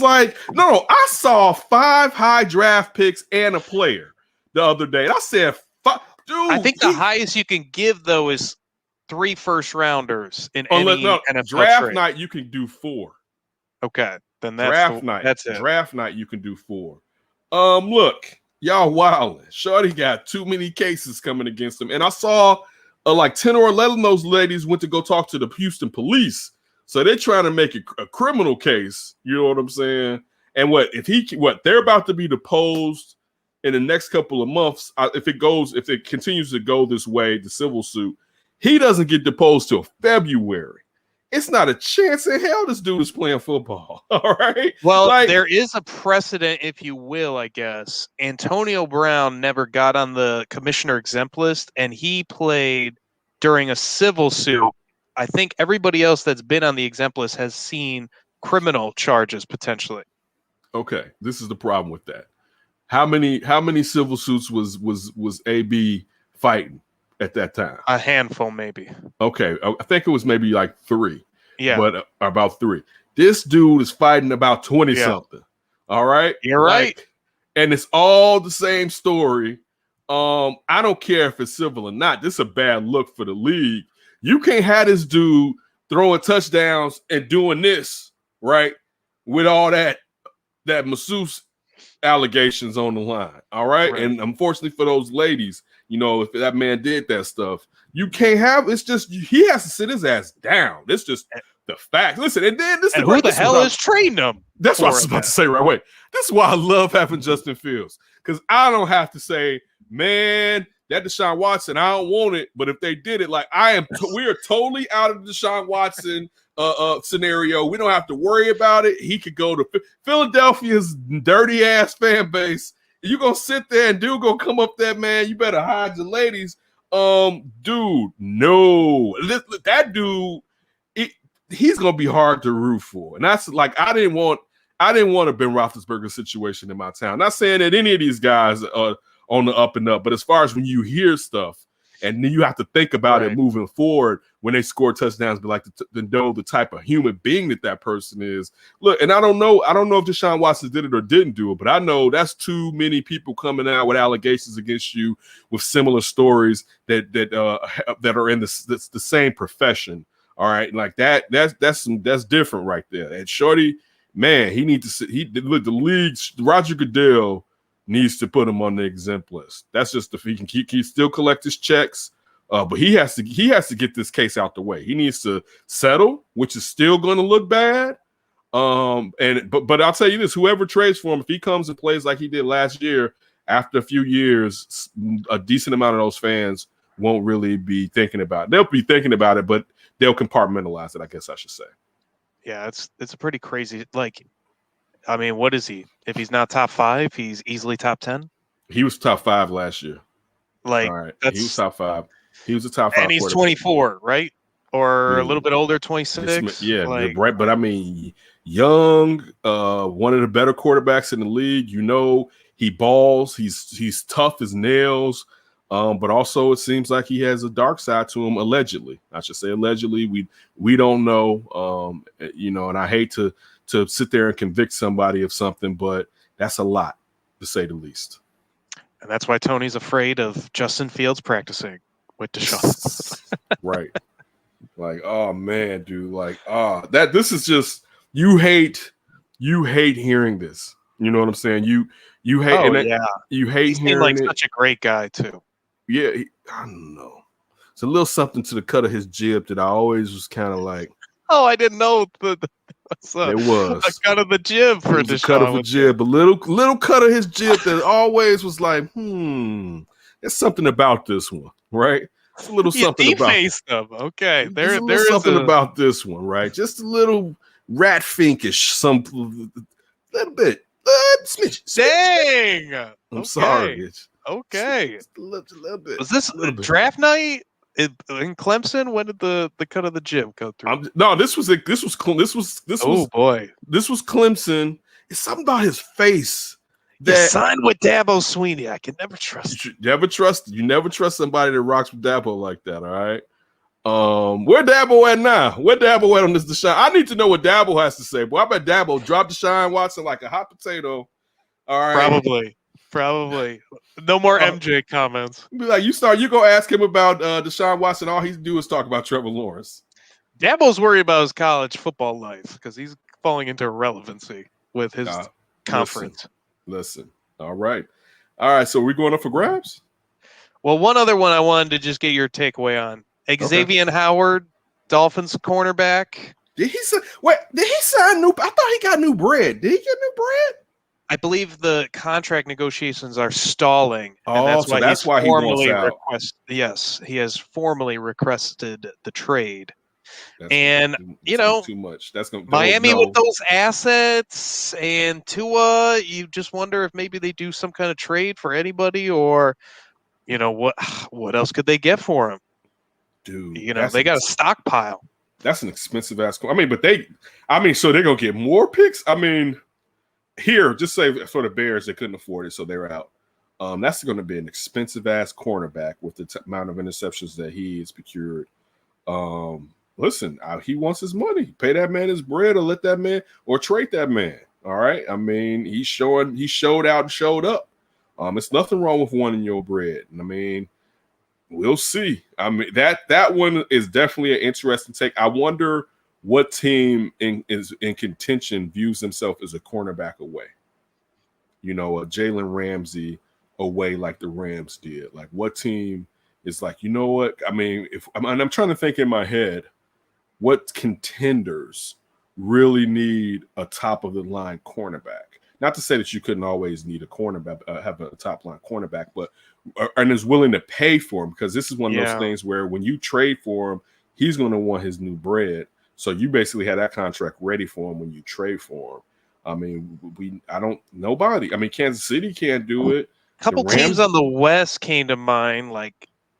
[SPEAKER 1] like, no, I saw 5 high draft picks and a player the other day. And I said, dude.
[SPEAKER 2] I think the highest you can give, though, is 3 first-rounders in any NFL
[SPEAKER 1] draft
[SPEAKER 2] trade.
[SPEAKER 1] Night, you can do 4.
[SPEAKER 2] Okay. Then that's
[SPEAKER 1] draft night.
[SPEAKER 2] That's it.
[SPEAKER 1] Draft night, you can do 4. Look, y'all wilding. Shorty got too many cases coming against him. And I saw like 10 or 11 of those ladies went to go talk to the Houston police. So they're trying to make a criminal case. You know what I'm saying? And they're about to be deposed in the next couple of months. If it continues to go this way, the civil suit, he doesn't get deposed till February. It's not a chance in hell this dude is playing football. All right.
[SPEAKER 2] Well, there is a precedent, if you will, I guess. Antonio Brown never got on the commissioner exempt list, and he played during a civil suit. I think everybody else that's been on the exempt list has seen criminal charges potentially.
[SPEAKER 1] Okay, this is the problem with that. How many civil suits was AB fighting at that time?
[SPEAKER 2] A handful, maybe.
[SPEAKER 1] Okay, I think it was maybe like 3.
[SPEAKER 2] Yeah,
[SPEAKER 1] but about 3. This dude is fighting about 20 something. All right,
[SPEAKER 2] you're right,
[SPEAKER 1] and it's all the same story. I don't care if it's civil or not. This is a bad look for the league. You can't have this dude throwing touchdowns and doing this right with all that masseuse allegations on the line. All right, and unfortunately for those ladies, you know, if that man did that stuff, you can't have. It's just he has to sit his ass down. It's just the fact. Listen, and then
[SPEAKER 2] who the hell is training him?
[SPEAKER 1] That's what I was about to say right away. This is why I love having Justin Fields, because I don't have to say, man, that Deshaun Watson, I don't want it. But if they did it, like we are totally out of the Deshaun Watson scenario. We don't have to worry about it. He could go to Philadelphia's dirty ass fan base You gonna sit there and dude gonna come up there, man? You better hide your ladies. Dude, no, that dude, he's gonna be hard to root for, and that's like I didn't want a Ben Roethlisberger situation in my town. Not saying that any of these guys are on the up and up, but as far as when you hear stuff and then you have to think about it moving forward when they score touchdowns, but like to know the type of human being that person is. Look, and I don't know if Deshaun Watson did it or didn't do it, but I know that's too many people coming out with allegations against you with similar stories that are in the same profession. All right, like that's different right there. And Shorty, man, he needs to the league. Roger Goodell needs to put him on the exempt list. That's just if he can keep still collect his checks, but he has to get this case out the way. He needs to settle, which is still going to look bad. But I'll tell you this: whoever trades for him, if he comes and plays like he did last year, after a few years, a decent amount of those fans won't really be thinking about it. They'll be thinking about it, but they'll compartmentalize it, I guess I should say.
[SPEAKER 2] Yeah, it's a pretty crazy. Like, I mean, what is he? If he's not top 5, he's easily top 10.
[SPEAKER 1] He was top 5 last year.
[SPEAKER 2] Like,
[SPEAKER 1] all right, he was top 5. He was a top 5,
[SPEAKER 2] and he's 24, right? Or a little bit older, 26.
[SPEAKER 1] Yeah,
[SPEAKER 2] like,
[SPEAKER 1] right. But I mean, young, one of the better quarterbacks in the league. You know, he balls. He's tough as nails. But also it seems like he has a dark side to him. Allegedly, I should say allegedly. We don't know. And I hate to sit there and convict somebody of something, but that's a lot, to say the least.
[SPEAKER 2] And that's why Tony's afraid of Justin Fields practicing with Deshaun.
[SPEAKER 1] Right. Like, oh man, dude. Like, this is just you hate hearing this. You know what I'm saying? You hate. You hate
[SPEAKER 2] He's
[SPEAKER 1] hearing
[SPEAKER 2] like
[SPEAKER 1] it.
[SPEAKER 2] Such a great guy too.
[SPEAKER 1] Yeah, I don't know. It's a little something to the cut of his jib that I always was kind of like.
[SPEAKER 2] Oh, I didn't know it was a cut of the jib for Deshaun.
[SPEAKER 1] A cut of a jib, a little cut of his jib that always was like, there's something about this one, right? It's a little something about
[SPEAKER 2] them. Okay, there
[SPEAKER 1] is something about this one, right? Just a little rat finkish, little bit.
[SPEAKER 2] Dang!
[SPEAKER 1] I'm sorry. It's,
[SPEAKER 2] okay,
[SPEAKER 1] just a little bit.
[SPEAKER 2] Was this draft night in Clemson? When did the cut of the jib go through?
[SPEAKER 1] This was boy. This was Clemson. It's something about his face.
[SPEAKER 2] That you signed with Dabo Sweeney. I can never trust.
[SPEAKER 1] You never trust somebody that rocks with Dabo like that. All right. Where Dabo at now? Where Dabo at on this Deshaun? I need to know what Dabo has to say. Boy, I bet Dabo dropped Deshaun Watson like a hot potato. All right.
[SPEAKER 2] Probably. No more MJ comments.
[SPEAKER 1] Be like, you go ask him about Deshaun Watson. All he's do is talk about Trevor Lawrence.
[SPEAKER 2] Dabo's worried about his college football life because he's falling into irrelevancy with his conference.
[SPEAKER 1] Listen. All right. So we're going up for grabs?
[SPEAKER 2] Well, one other one I wanted to just get your takeaway on. Xavier Howard, Dolphins cornerback.
[SPEAKER 1] Did he sign new? I thought he got new bread. Did he get new bread?
[SPEAKER 2] I believe the contract negotiations are stalling.
[SPEAKER 1] And that's why he wants out.
[SPEAKER 2] Yes, he has formally requested the trade.
[SPEAKER 1] That's too much. That's gonna
[SPEAKER 2] Miami with those assets and Tua. You just wonder if maybe they do some kind of trade for anybody, or what else could they get for him?
[SPEAKER 1] Dude,
[SPEAKER 2] they got a stockpile.
[SPEAKER 1] That's an expensive ass. So they're gonna get more picks. I mean, here, just say for the Bears, they couldn't afford it, so they're out. That's going to be an expensive ass cornerback with the amount of interceptions that he has procured. Listen, he wants his money. Pay that man his bread, or let that man, or trade that man. All right. I mean, he showed out and showed up. It's nothing wrong with wanting your bread. And I mean, we'll see. I mean, that one is definitely an interesting take. I wonder what team is in contention views himself as a cornerback away. A Jalen Ramsey away like the Rams did. Like, what team is like, you know what? I mean, I'm trying to think in my head, what contenders really need a top of the line cornerback? Not to say that you couldn't always need a cornerback, have a top line cornerback, but and is willing to pay for him, because this is one of those things where when you trade for him, he's going to want his new bread. So you basically had that contract ready for him when you trade for I mean, nobody. I mean, Kansas City can't do it.
[SPEAKER 2] A couple teams on the West came to mind. Like,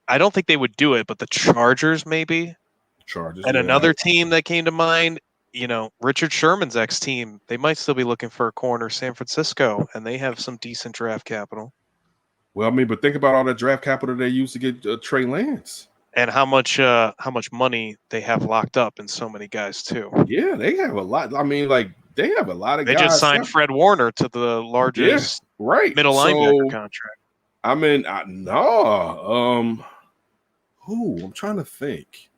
[SPEAKER 2] I don't think they would do it, but the Chargers maybe.
[SPEAKER 1] Chargers.
[SPEAKER 2] And another team that came to mind, Richard Sherman's ex-team, they might still be looking for a corner, San Francisco, and they have some decent draft capital.
[SPEAKER 1] Well, I mean, but think about all that draft capital they used to get Trey Lance.
[SPEAKER 2] And how much money they have locked up in so many guys, too.
[SPEAKER 1] Yeah, they have a lot. I mean, like, they have a lot of guys.
[SPEAKER 2] They just signed Fred Warner to the largest middle linebacker contract.
[SPEAKER 1] I mean, I'm trying to think.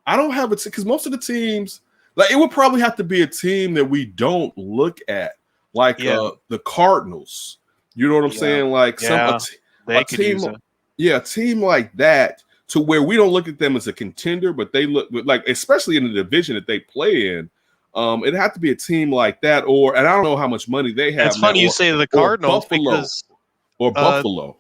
[SPEAKER 1] I don't have it because most of the teams, like, it would probably have to be a team that we don't look at, like the Cardinals. You know what I'm saying? Like a team like that, to where we don't look at them as a contender, but they look like, especially in the division that they play in. It'd have to be a team like that, and I don't know how much money they have.
[SPEAKER 2] It's funny you say the Cardinals
[SPEAKER 1] Buffalo.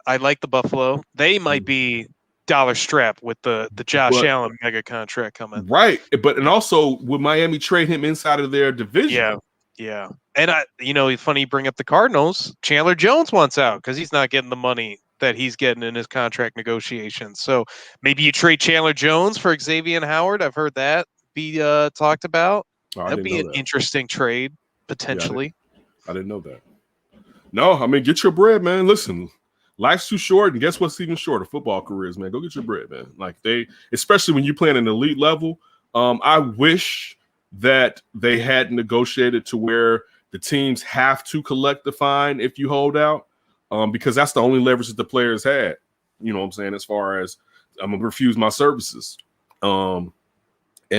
[SPEAKER 2] I like the Buffalo. They might be dollar strap with the Josh Allen mega contract coming.
[SPEAKER 1] Right. And also, would Miami trade him inside of their division?
[SPEAKER 2] Yeah. And it's funny you bring up the Cardinals. Chandler Jones wants out because he's not getting the money that he's getting in his contract negotiations. So maybe you trade Chandler Jones for Xavier Howard. I've heard that be talked about. That'd be an interesting trade potentially.
[SPEAKER 1] Yeah, I didn't know that. No, I mean, get your bread, man. Listen, life's too short, and guess what's even shorter? Football careers, man. Go get your bread, man. Like, especially when you play at an elite level. I wish that they had negotiated to where the teams have to collect the fine if you hold out, because that's the only leverage that the players had. You know what I'm saying? As far as I'm gonna refuse my services, and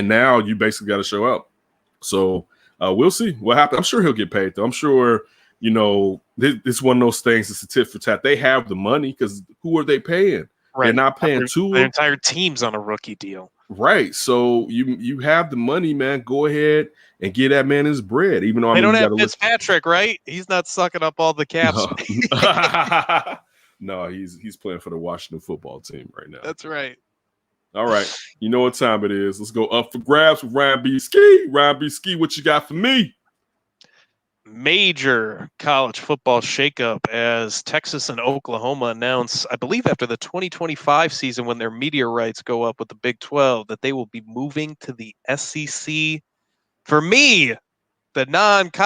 [SPEAKER 1] now you basically got to show up. So we'll see what happens. I'm sure he'll get paid, though. I'm sure. It's one of those things. It's a tit for tat. They have the money because who are they paying? Right. They're not paying
[SPEAKER 2] their entire team's on a rookie deal.
[SPEAKER 1] Right. So you have the money, man. Go ahead and get that man his bread. Even though
[SPEAKER 2] they don't have Fitzpatrick, right? He's not sucking up all the cap space.
[SPEAKER 1] No, he's playing for the Washington football team right now.
[SPEAKER 2] That's right.
[SPEAKER 1] All right. You know what time it is. Let's go up for grabs with Ryan B. Ski. Ryan B. Ski, what you got for me?
[SPEAKER 2] Major college football shakeup as Texas and Oklahoma announce, I believe after the 2025 season when their media rights go up with the Big 12, that they will be moving to the SEC. For me,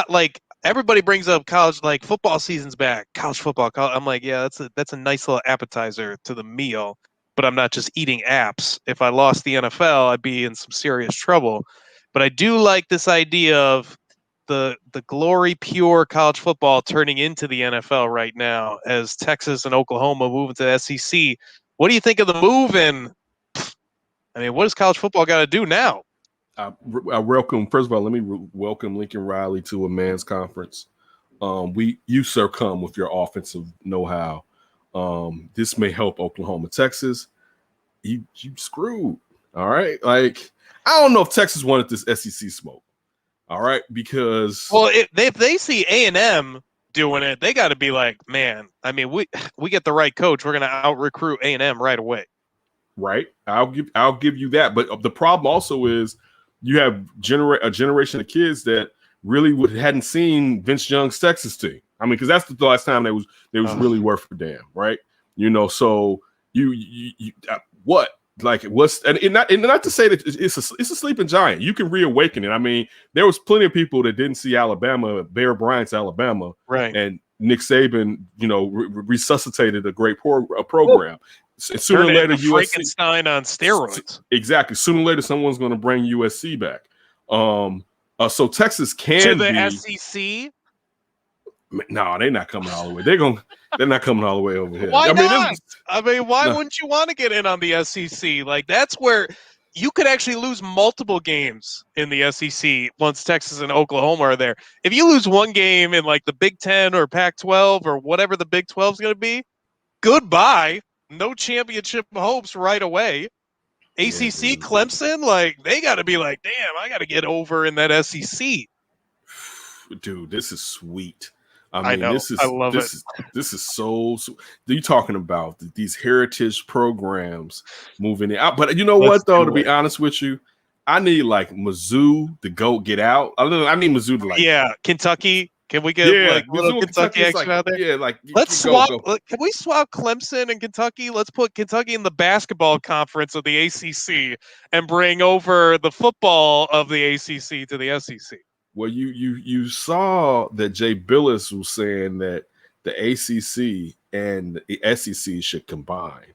[SPEAKER 2] like everybody brings up college, like football season's back, college football. I'm like, yeah, that's a nice little appetizer to the meal, but I'm not just eating apps. If I lost the NFL, I'd be in some serious trouble. But I do like this idea of the glory pure college football turning into the NFL right now as Texas and Oklahoma move into the SEC. What do you think of the move? And I mean, what does college football got to do now?
[SPEAKER 1] I welcome. First of all, let me welcome Lincoln Riley to a man's conference. You sir come with your offensive know-how. This may help Oklahoma, Texas. You screwed. All right, like I don't know if Texas wanted this SEC smoke. All right, because
[SPEAKER 2] if they see A&M doing it, they got to be like, man. I mean, we get the right coach, we're gonna out recruit A&M right away.
[SPEAKER 1] Right, I'll give you that. But the problem also is you have a generation of kids that really hadn't seen Vince Young's Texas team. I mean, because that's the last time they was really worth a damn, right? So you what? Like what's and not to say that it's a sleeping giant. You can reawaken it. I mean, there was plenty of people that didn't see Alabama, Bear Bryant's Alabama,
[SPEAKER 2] right?
[SPEAKER 1] And Nick Saban, resuscitated a great program. Sooner or later, USC
[SPEAKER 2] Frankenstein on steroids.
[SPEAKER 1] Exactly. Sooner or later, someone's going to bring USC back. So Texas can
[SPEAKER 2] to the SEC.
[SPEAKER 1] No, they're not coming all the way. They're not coming all the way over here.
[SPEAKER 2] Why not? Why wouldn't you want to get in on the SEC? Like that's where you could actually lose multiple games in the SEC once Texas and Oklahoma are there. If you lose one game in like the Big 10 or Pac-12 or whatever the Big 12 is going to be, goodbye. No championship hopes right away. ACC, Clemson, like they got to be like, damn, I got to get over in that SEC.
[SPEAKER 1] Dude, this is sweet. I mean,
[SPEAKER 2] know. I love it.
[SPEAKER 1] This is so. You're talking about these heritage programs moving out, but you know what though? To be honest with you, I need like Mizzou to go get out. I need Mizzou to like.
[SPEAKER 2] Yeah, Kentucky. Can we get
[SPEAKER 1] Yeah,
[SPEAKER 2] like a little
[SPEAKER 1] Mizzou and
[SPEAKER 2] Kentucky
[SPEAKER 1] Kentucky is
[SPEAKER 2] action
[SPEAKER 1] like,
[SPEAKER 2] out there?
[SPEAKER 1] yeah, like
[SPEAKER 2] Let's
[SPEAKER 1] go.
[SPEAKER 2] Can we swap Clemson and Kentucky? Let's put Kentucky in the basketball conference of the ACC and bring over the football of the ACC to the SEC.
[SPEAKER 1] Well, you saw that Jay Billis was saying that the ACC and the SEC should combine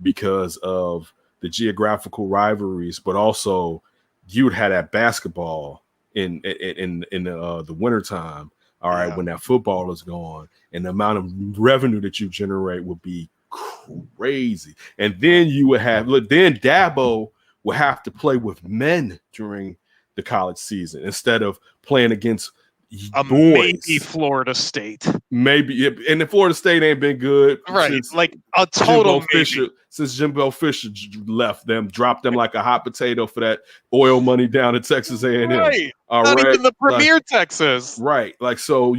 [SPEAKER 1] because of the geographical rivalries, but also you'd have that basketball in the wintertime. All right, when that football is gone, and the amount of revenue that you generate would be crazy. And then you would have then Dabo will have to play with men during the college season instead of playing against boys.
[SPEAKER 2] Maybe Florida State.
[SPEAKER 1] Maybe, and the Florida State ain't been good,
[SPEAKER 2] right? Like a total
[SPEAKER 1] since Jimbo Fisher left them, dropped them like a hot potato for that oil money down in Texas A&M.
[SPEAKER 2] Right, not even the Premier Texas.
[SPEAKER 1] Right, like so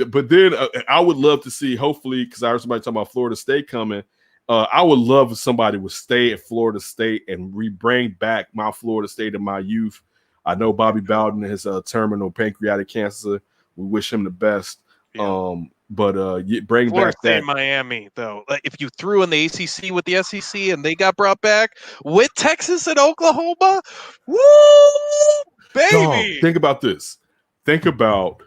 [SPEAKER 1] but then I would love to see, hopefully, because I heard somebody talking about Florida State coming. I would love if somebody would stay at Florida State and bring back my Florida State and my youth. I know Bobby Bowden has terminal pancreatic cancer. We wish him the best.
[SPEAKER 2] Yeah.
[SPEAKER 1] But bring
[SPEAKER 2] Florida
[SPEAKER 1] back
[SPEAKER 2] State
[SPEAKER 1] that
[SPEAKER 2] and Miami, though. Like if you threw in the ACC with the SEC and they got brought back with Texas and Oklahoma, woo, baby!
[SPEAKER 1] Dog, think about this. Think about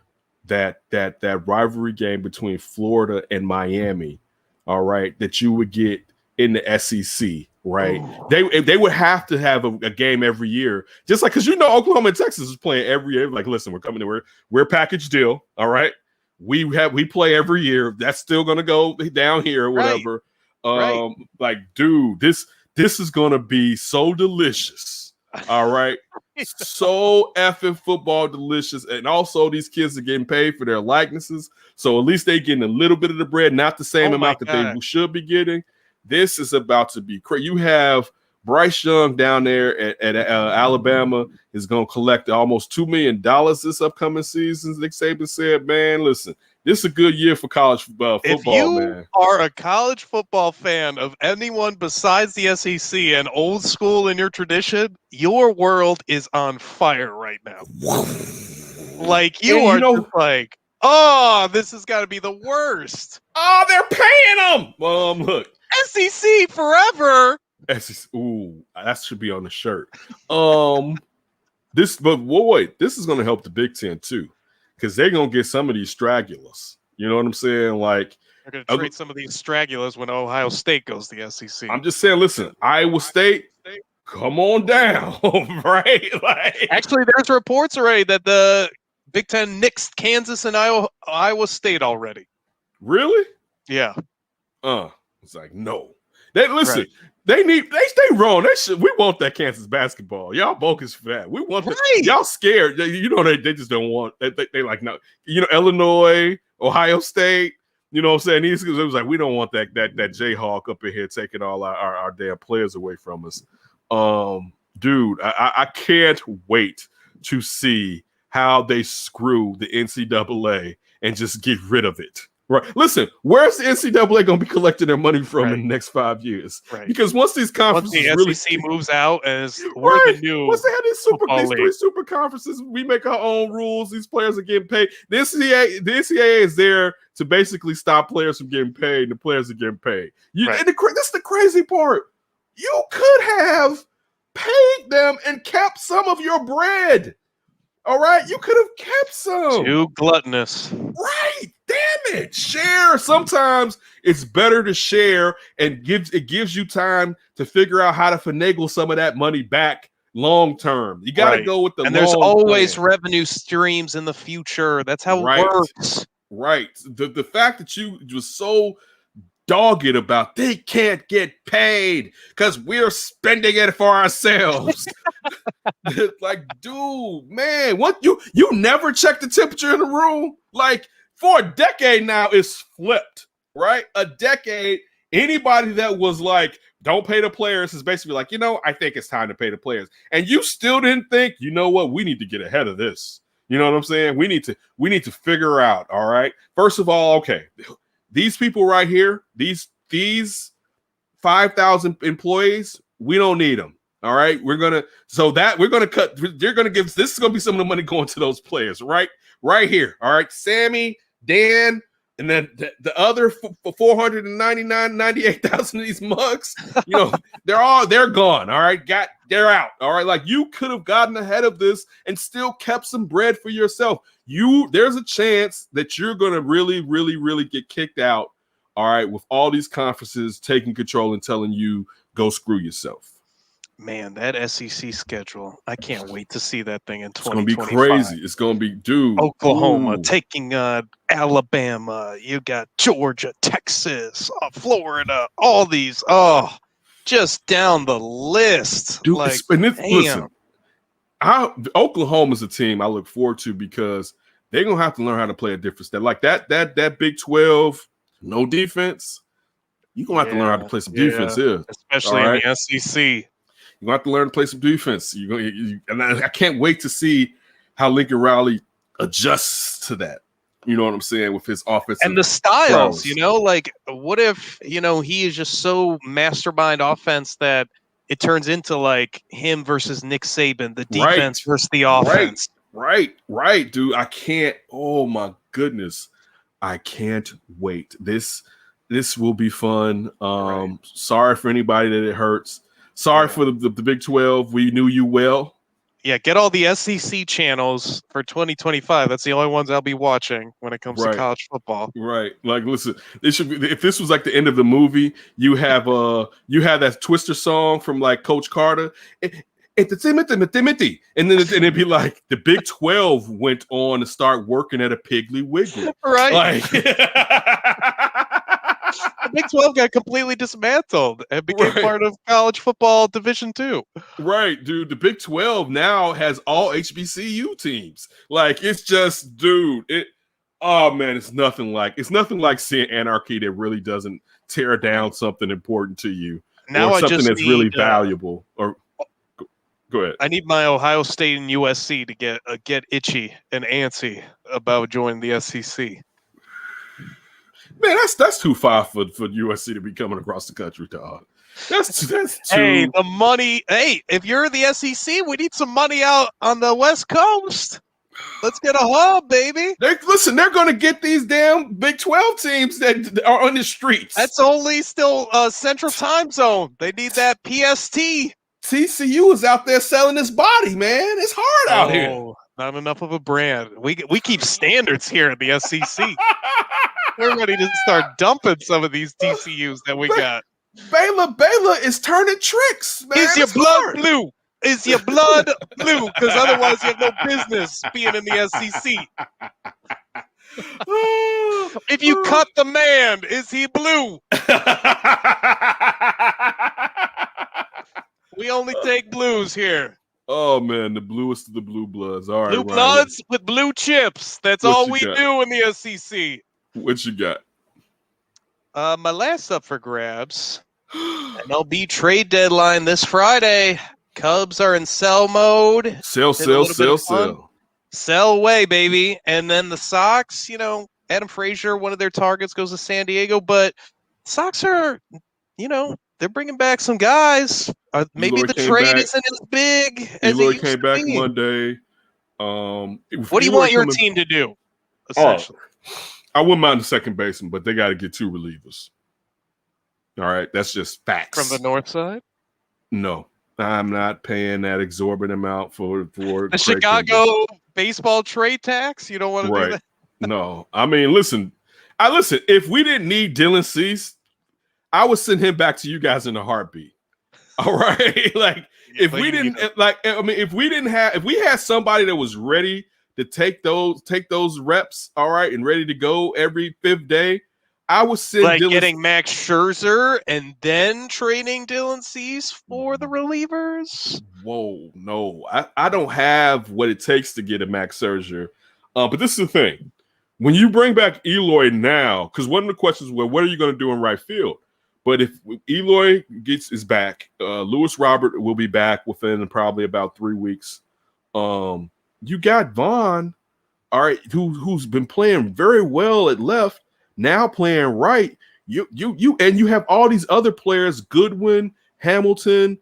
[SPEAKER 1] that rivalry game between Florida and Miami. All right, that you would get in the SEC. Right, they would have to have a game every year, just like because Oklahoma and Texas is playing every year. Like, listen, we're coming to we're a package deal. All right, we play every year. That's still gonna go down here or whatever.
[SPEAKER 2] Right.
[SPEAKER 1] Like, dude, this is gonna be so delicious. All right, so effing football delicious, and also these kids are getting paid for their likenesses, so at least they getting a little bit of the bread, not the same amount that they should be getting. This is about to be crazy. You have Bryce Young down there at Alabama is going to collect almost $2 million this upcoming season. Nick Saban said, man, listen, this is a good year for college football,
[SPEAKER 2] if you
[SPEAKER 1] man.
[SPEAKER 2] Are a college football fan of anyone besides the SEC and old school in your tradition, your world is on fire right now. Like you are just like, oh, this has got to be the worst.
[SPEAKER 1] Oh, they're paying them. Look.
[SPEAKER 2] SEC forever.
[SPEAKER 1] SEC, ooh, that should be on the shirt. This is going to help the Big Ten too, because they're going to get some of these stragglers. You know what I'm saying? Like
[SPEAKER 2] they're going to trade some of these stragglers when Ohio State goes to the SEC.
[SPEAKER 1] I'm just saying, listen, Iowa State, come on down, right? Like,
[SPEAKER 2] actually, there's reports already that the Big Ten nixed Kansas and Iowa State already.
[SPEAKER 1] Really?
[SPEAKER 2] Yeah.
[SPEAKER 1] It's like, no. They listen, they wrong. We want that Kansas basketball. Y'all bogus for that. We want that. Y'all scared. They just don't want they like no, Illinois, Ohio State, you know what I'm saying? It was like, we don't want that Jayhawk up in here taking all our damn players away from us. Dude, I can't wait to see how they screw the NCAA and just get rid of it. Right. Listen, where's the NCAA going to be collecting their money from in the next 5 years?
[SPEAKER 2] Right.
[SPEAKER 1] Because once these conferences
[SPEAKER 2] the SEC moves out as we're the new
[SPEAKER 1] once they have these three super conferences, we make our own rules. These players are getting paid. The NCAA is there to basically stop players from getting paid, and the players are getting paid. And that's the crazy part. You could have paid them and kept some of your bread. All right, you could have kept some.
[SPEAKER 2] Too gluttonous.
[SPEAKER 1] Right. Damn it. Share. Sometimes it's better to share, and it gives you time to figure out how to finagle some of that money back long term. You got to go with the
[SPEAKER 2] and there's always revenue streams in the future. That's how it works.
[SPEAKER 1] Right. The fact that you was so dogged about they can't get paid because we're spending it for ourselves. Like, dude, man, what you never check the temperature in the room? Like, for a decade now, it's flipped, right? A decade. Anybody that was like, don't pay the players is basically like, I think it's time to pay the players. And you still didn't think, you know what, we need to get ahead of this. You know what I'm saying? We need to figure out, all right? First of all, okay, these people right here, these 5,000 employees, we don't need them. All right, we're gonna cut. They're gonna give this is gonna be some of the money going to those players, right here. All right, Sammy, Dan, and then the other 498,000 of these mugs. They're gone. All right, they're out. All right, like you could have gotten ahead of this and still kept some bread for yourself. There's a chance that you're gonna really, really, really get kicked out. All right, with all these conferences taking control and telling you go screw yourself.
[SPEAKER 2] Man, that SEC schedule. I can't wait to see that thing in 2025.
[SPEAKER 1] It's going to be crazy. It's going to be, dude.
[SPEAKER 2] Oklahoma taking Alabama. You got Georgia, Texas, Florida, all these. Oh, just down the list.
[SPEAKER 1] Dude, listen, Oklahoma's a team I look forward to because they're going to have to learn how to play a different style. Like that Big 12, no defense. You're going to have to learn how to play some defense here.
[SPEAKER 2] Especially in the SEC.
[SPEAKER 1] You're going to have to learn to play some defense. And I can't wait to see how Lincoln Riley adjusts to that. You know what I'm saying? With his offensive
[SPEAKER 2] and the styles,
[SPEAKER 1] throws.
[SPEAKER 2] like what if, he is just so mastermind offense that it turns into like him versus Nick Saban, the defense versus the offense.
[SPEAKER 1] Right, dude. I can't. Oh my goodness. I can't wait. This will be fun. Sorry for anybody that it hurts. Sorry for the Big 12. We knew you well.
[SPEAKER 2] Yeah, get all the SEC channels for 2025. That's the only ones I'll be watching when it comes to college football.
[SPEAKER 1] Right. Like, listen, it should be. If this was like the end of the movie, you have that Twister song from like Coach Carter. Timothy, and then it'd be like the Big 12 went on to start working at a Piggly Wiggly.
[SPEAKER 2] Right.
[SPEAKER 1] Like,
[SPEAKER 2] the Big 12 got completely dismantled and became part of college football Division II.
[SPEAKER 1] Right, dude. The Big 12 now has all HBCU teams. Like, it's just, dude. It's nothing like seeing anarchy that really doesn't tear down something important to you.
[SPEAKER 2] Now
[SPEAKER 1] or something that's really valuable. Or go ahead.
[SPEAKER 2] I need my Ohio State and USC to get itchy and antsy about joining the SEC.
[SPEAKER 1] Man, that's too far for USC to be coming across the country, dog. That's too.
[SPEAKER 2] Hey, the money. Hey, if you're the SEC, we need some money out on the West Coast. Let's get a hub, baby.
[SPEAKER 1] They're going to get these damn Big 12 teams that are on the streets.
[SPEAKER 2] That's only still Central Time Zone. They need that PST.
[SPEAKER 1] TCU is out there selling his body, man. It's hard out here.
[SPEAKER 2] Not enough of a brand. We keep standards here in the SEC. We're ready to start dumping some of these TCUs that we got.
[SPEAKER 1] Baylor is turning tricks, man.
[SPEAKER 2] Is your blood blue? Is your blood blue? Because otherwise you have no business being in the SEC. If you cut the man, is he blue? We only take blues here.
[SPEAKER 1] Oh, man, the bluest of the blue bloods. All right,
[SPEAKER 2] blue bloods with blue chips. That's all we do in the SEC.
[SPEAKER 1] What you got?
[SPEAKER 2] My last up for grabs. MLB Trade Deadline this Friday. Cubs are in sell mode.
[SPEAKER 1] Sell.
[SPEAKER 2] Sell away, baby. And then the Sox, Adam Frazier, one of their targets, goes to San Diego. But Sox are, they're bringing back some guys. Maybe the trade isn't as big as
[SPEAKER 1] Eloy came back Monday.
[SPEAKER 2] What do you want your team to do, essentially?
[SPEAKER 1] I wouldn't mind the second baseman, but they got to get two relievers. All right, that's just facts.
[SPEAKER 2] From the north side?
[SPEAKER 1] No, I'm not paying that exorbitant amount for
[SPEAKER 2] the Chicago baseball trade tax. You don't want to do that?
[SPEAKER 1] No, I mean, listen. If we didn't need Dylan Cease, I would send him back to you guys in a heartbeat. All right, like if we had somebody that was ready to take those reps, all right, and ready to go every fifth day, I would send
[SPEAKER 2] getting Max Scherzer and then trading Dylan Cease for the relievers.
[SPEAKER 1] Whoa, no, I don't have what it takes to get a Max Scherzer. But this is the thing: when you bring back Eloy now, because one of the questions was, what are you going to do in right field? But if Eloy is back, Lewis Robert will be back within probably about 3 weeks. You got Vaughn, all right, who's been playing very well at left, now playing right. You have all these other players, Goodwin, Hamilton,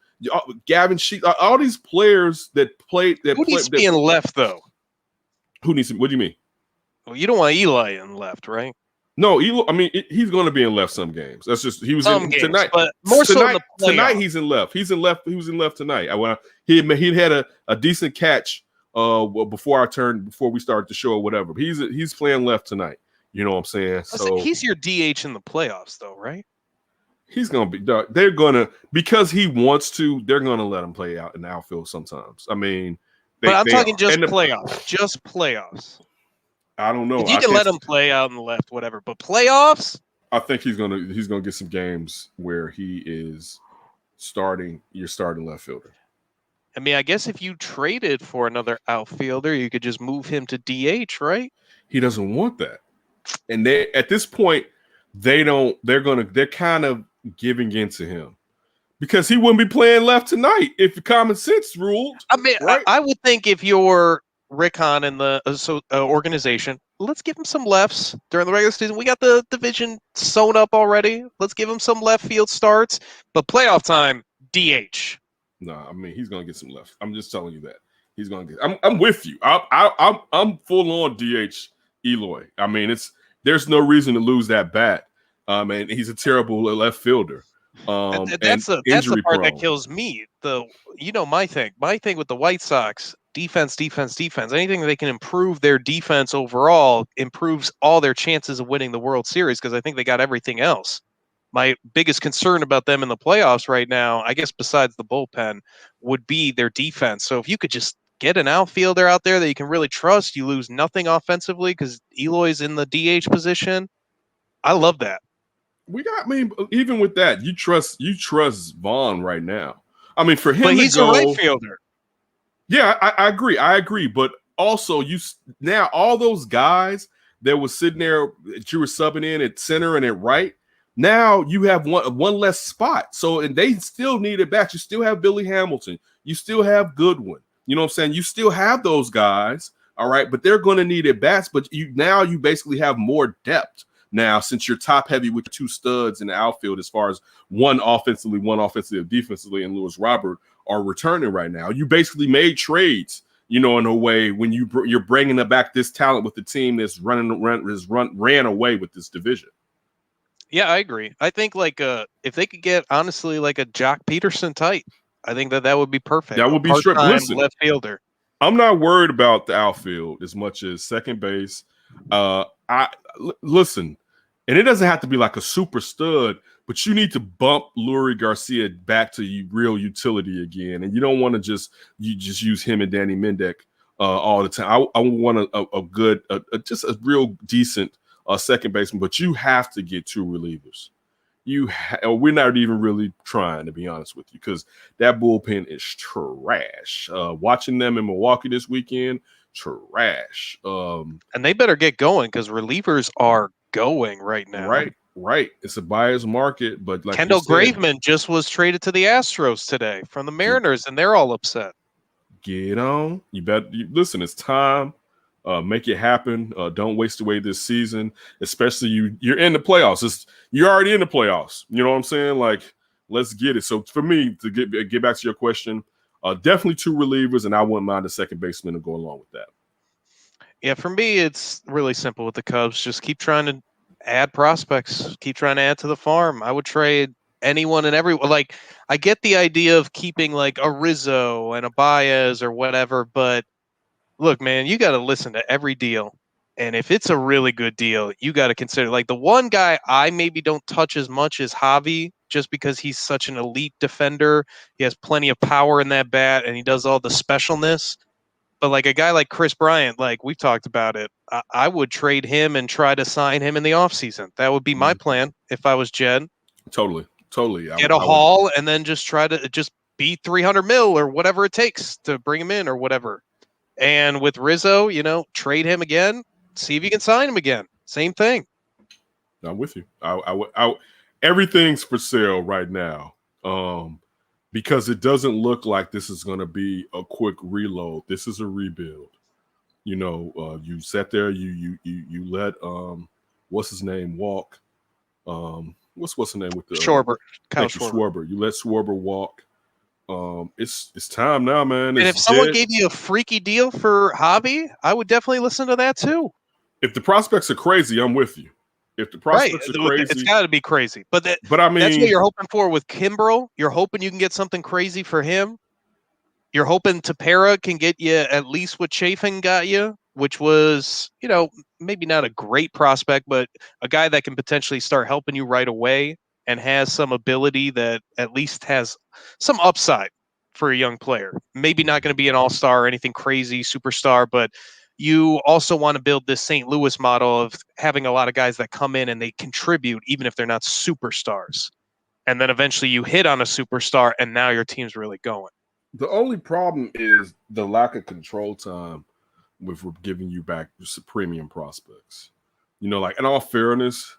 [SPEAKER 1] Gavin Sheets, all these players that played.
[SPEAKER 2] Who needs to be in left though?
[SPEAKER 1] Who needs to? What do you mean?
[SPEAKER 2] Well, you don't want Eli in left, right?
[SPEAKER 1] No, I mean he's going to be in left some games. That's just he was
[SPEAKER 2] some
[SPEAKER 1] in
[SPEAKER 2] games,
[SPEAKER 1] tonight.
[SPEAKER 2] But more
[SPEAKER 1] tonight,
[SPEAKER 2] so in the playoffs.
[SPEAKER 1] Tonight he's in left. He's in left. He was in left tonight. He had a decent catch before we started the show or whatever. But he's playing left tonight. You know what I'm saying? So
[SPEAKER 2] he's your DH in the playoffs, though, right?
[SPEAKER 1] He's gonna be. They're gonna, because he wants to. They're gonna let him play out in the outfield sometimes. I mean,
[SPEAKER 2] but I'm talking just playoffs. Just playoffs.
[SPEAKER 1] I don't know.
[SPEAKER 2] You can let him play out in the left, whatever. But playoffs,
[SPEAKER 1] I think he's gonna get some games where he is starting. You're starting left fielder.
[SPEAKER 2] I mean, I guess if you traded for another outfielder, you could just move him to DH, right?
[SPEAKER 1] He doesn't want that, and they at this point they don't. They're kind of giving in to him because he wouldn't be playing left tonight if common sense ruled.
[SPEAKER 2] I mean, right? I would think if you're Rick Hahn and the organization, let's give him some lefts during the regular season. We got the division sewn up already. Let's give him some left field starts. But playoff time, DH.
[SPEAKER 1] No, I mean he's gonna get some left. I'm just telling you that he's gonna get. I'm with you. I'm full on DH Eloy. I mean there's no reason to lose that bat. And he's a terrible left fielder.
[SPEAKER 2] That's the part that kills me. My thing with the White Sox. Defense. Anything they can improve their defense overall improves all their chances of winning the World Series because I think they got everything else. My biggest concern about them in the playoffs right now, I guess besides the bullpen, would be their defense. So if you could just get an outfielder out there that you can really trust, you lose nothing offensively because Eloy's in the DH position. I love that.
[SPEAKER 1] Even with that, you trust Vaughn right now. I mean, for him,
[SPEAKER 2] but he's a right fielder.
[SPEAKER 1] Yeah, I agree. But also, now all those guys that were sitting there that you were subbing in at center and at right, now you have one less spot. So, and they still need it back. You still have Billy Hamilton. You still have Goodwin. You know what I'm saying? You still have those guys, all right? But they're going to need it bats. But you basically have more depth now since you're top heavy with two studs in the outfield as far as one offensively, defensively, and Lewis Robert are returning right now. You basically made trades, in a way when you're bringing back this talent with the team that's ran away with this division.
[SPEAKER 2] Yeah, I agree. I think if they could get honestly like a Jock Peterson type, I think that would be perfect.
[SPEAKER 1] That would be straight. Listen,
[SPEAKER 2] left fielder.
[SPEAKER 1] I'm not worried about the outfield as much as second base. Listen, and it doesn't have to be like a super stud, but you need to bump Lurie Garcia back to real utility again, and you don't want to just use him and Danny Mendick all the time. I want a good, just a real decent second baseman, but you have to get two relievers. We're not even really trying, to be honest with you, because that bullpen is trash. Watching them in Milwaukee this weekend, trash.
[SPEAKER 2] And they better get going because relievers are going right now.
[SPEAKER 1] Right. It's a buyer's market, but like
[SPEAKER 2] Kendall Graveman just was traded to the Astros today from the Mariners, and they're all upset.
[SPEAKER 1] Get on. Listen, it's time. Make it happen. Don't waste away this season, especially you're in the playoffs. You're already in the playoffs. You know what I'm saying? Like, let's get it. So for me, to get back to your question, definitely two relievers, and I wouldn't mind a second baseman to go along with that.
[SPEAKER 2] Yeah, for me, it's really simple with the Cubs. Just keep trying to add prospects. Keep trying to add to the farm. I would trade anyone and everyone. Like, I get the idea of keeping like a Rizzo and a Baez or whatever, but look, man, you got to listen to every deal. And if it's a really good deal, you got to consider. Like, the one guy I maybe don't touch as much is Javi, just because he's such an elite defender. He has plenty of power in that bat, and he does all the specialness. But like a guy like Chris Bryant, like we've talked about it, I would trade him and try to sign him in the offseason. That would be my plan if I was Jed.
[SPEAKER 1] Totally.
[SPEAKER 2] Get a haul and then just try to just beat 300 mil or whatever it takes to bring him in or whatever. And with Rizzo, trade him again, see if you can sign him again. Same thing.
[SPEAKER 1] I'm with you. Everything's for sale right now. Because it doesn't look like this is going to be a quick reload. This is a rebuild. You sat there, you let what's his name walk. What's the name with the
[SPEAKER 2] Schwarber?
[SPEAKER 1] Schwarber. You let Schwarber walk. It's time now, man.
[SPEAKER 2] And
[SPEAKER 1] It's
[SPEAKER 2] if someone
[SPEAKER 1] dead.
[SPEAKER 2] gave you a freaky deal for Javi, I would definitely listen to that too.
[SPEAKER 1] If the prospects are crazy, I'm with you. If the
[SPEAKER 2] Right.
[SPEAKER 1] prospects are
[SPEAKER 2] It's
[SPEAKER 1] crazy,
[SPEAKER 2] got to be crazy. But
[SPEAKER 1] but I
[SPEAKER 2] that's what
[SPEAKER 1] mean,
[SPEAKER 2] you're hoping for with Kimbrel. You're hoping you can get something crazy for him. You're hoping Tapera can get you at least what Chafin got you, which was, maybe not a great prospect, but a guy that can potentially start helping you right away and has some ability that at least has some upside for a young player. Maybe not going to be an all-star or anything crazy, superstar, but you also want to build this St. Louis model of having a lot of guys that come in and they contribute even if they're not superstars. And then eventually you hit on a superstar and now your team's really going.
[SPEAKER 1] the only problem is the lack of control time with giving you back premium prospects. Like in all fairness,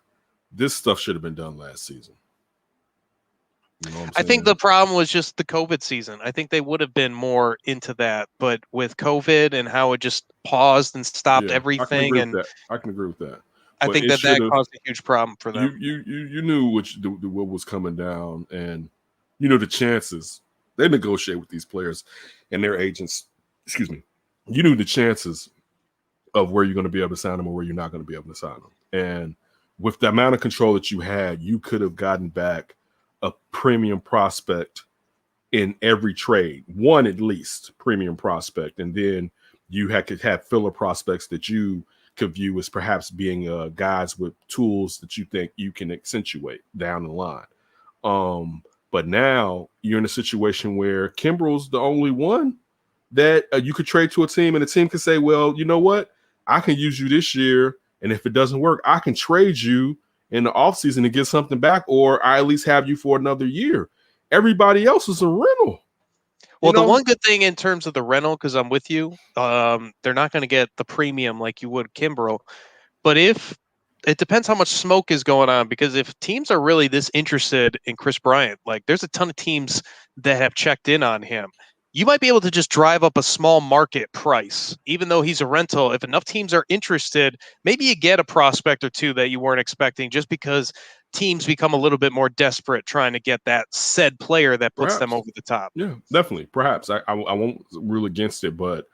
[SPEAKER 1] this stuff should have been done last season. You know what I'm
[SPEAKER 2] I
[SPEAKER 1] saying?
[SPEAKER 2] think the problem was just the COVID season. I think they would have been more into that, but with COVID and how it just paused and stopped everything, and
[SPEAKER 1] I can agree with that.
[SPEAKER 2] I
[SPEAKER 1] But
[SPEAKER 2] think
[SPEAKER 1] it
[SPEAKER 2] that
[SPEAKER 1] should have.
[SPEAKER 2] caused a huge problem for them.
[SPEAKER 1] You knew what was coming down, and the chances. They negotiate with these players and their agents. Excuse me. You knew the chances of where you're going to be able to sign them or where you're not going to be able to sign them. And with the amount of control that you had, you could have gotten back a premium prospect in every trade, one at least premium prospect. And then you could have filler prospects that you could view as perhaps being guys with tools that you think you can accentuate down the line. But now you're in a situation where Kimbrel's the only one that you could trade to a team, and the team can say, well, you know what? I can use you this year, and if it doesn't work, I can trade you in the offseason to get something back, or I at least have you for another year. Everybody else is a rental.
[SPEAKER 2] Well, the one good thing in terms of the rental, because I'm with you, they're not going to get the premium like you would Kimbrel. But if it depends how much smoke is going on, because if teams are really this interested in Chris Bryant, like there's a ton of teams that have checked in on him. You might be able to just drive up a small market price, even though he's a rental. If enough teams are interested, maybe you get a prospect or two that you weren't expecting just because teams become a little bit more desperate trying to get that said player that puts them over the top.
[SPEAKER 1] Yeah, definitely. Perhaps. I won't rule against it, but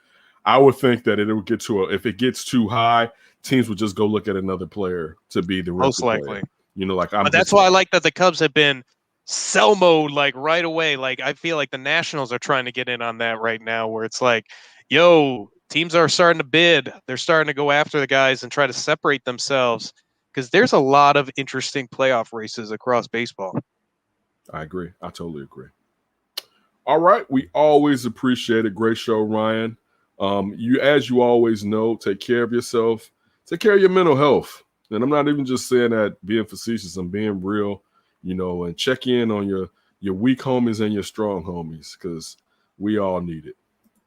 [SPEAKER 1] I would think that it would get if it gets too high, teams would just go look at another player to be the
[SPEAKER 2] most likely.
[SPEAKER 1] Player.
[SPEAKER 2] But that's why I like that the Cubs have been sell mode like right away. Like I feel like the Nationals are trying to get in on that right now, where it's like, yo, teams are starting to bid. They're starting to go after the guys and try to separate themselves because there's a lot of interesting playoff races across baseball.
[SPEAKER 1] I agree. I totally agree. All right. We always appreciate a great show, Ryan. As you always know, take care of yourself. Take care of your mental health. And I'm not even just saying that being facetious. I'm being real, and check in on your weak homies and your strong homies because we all need it.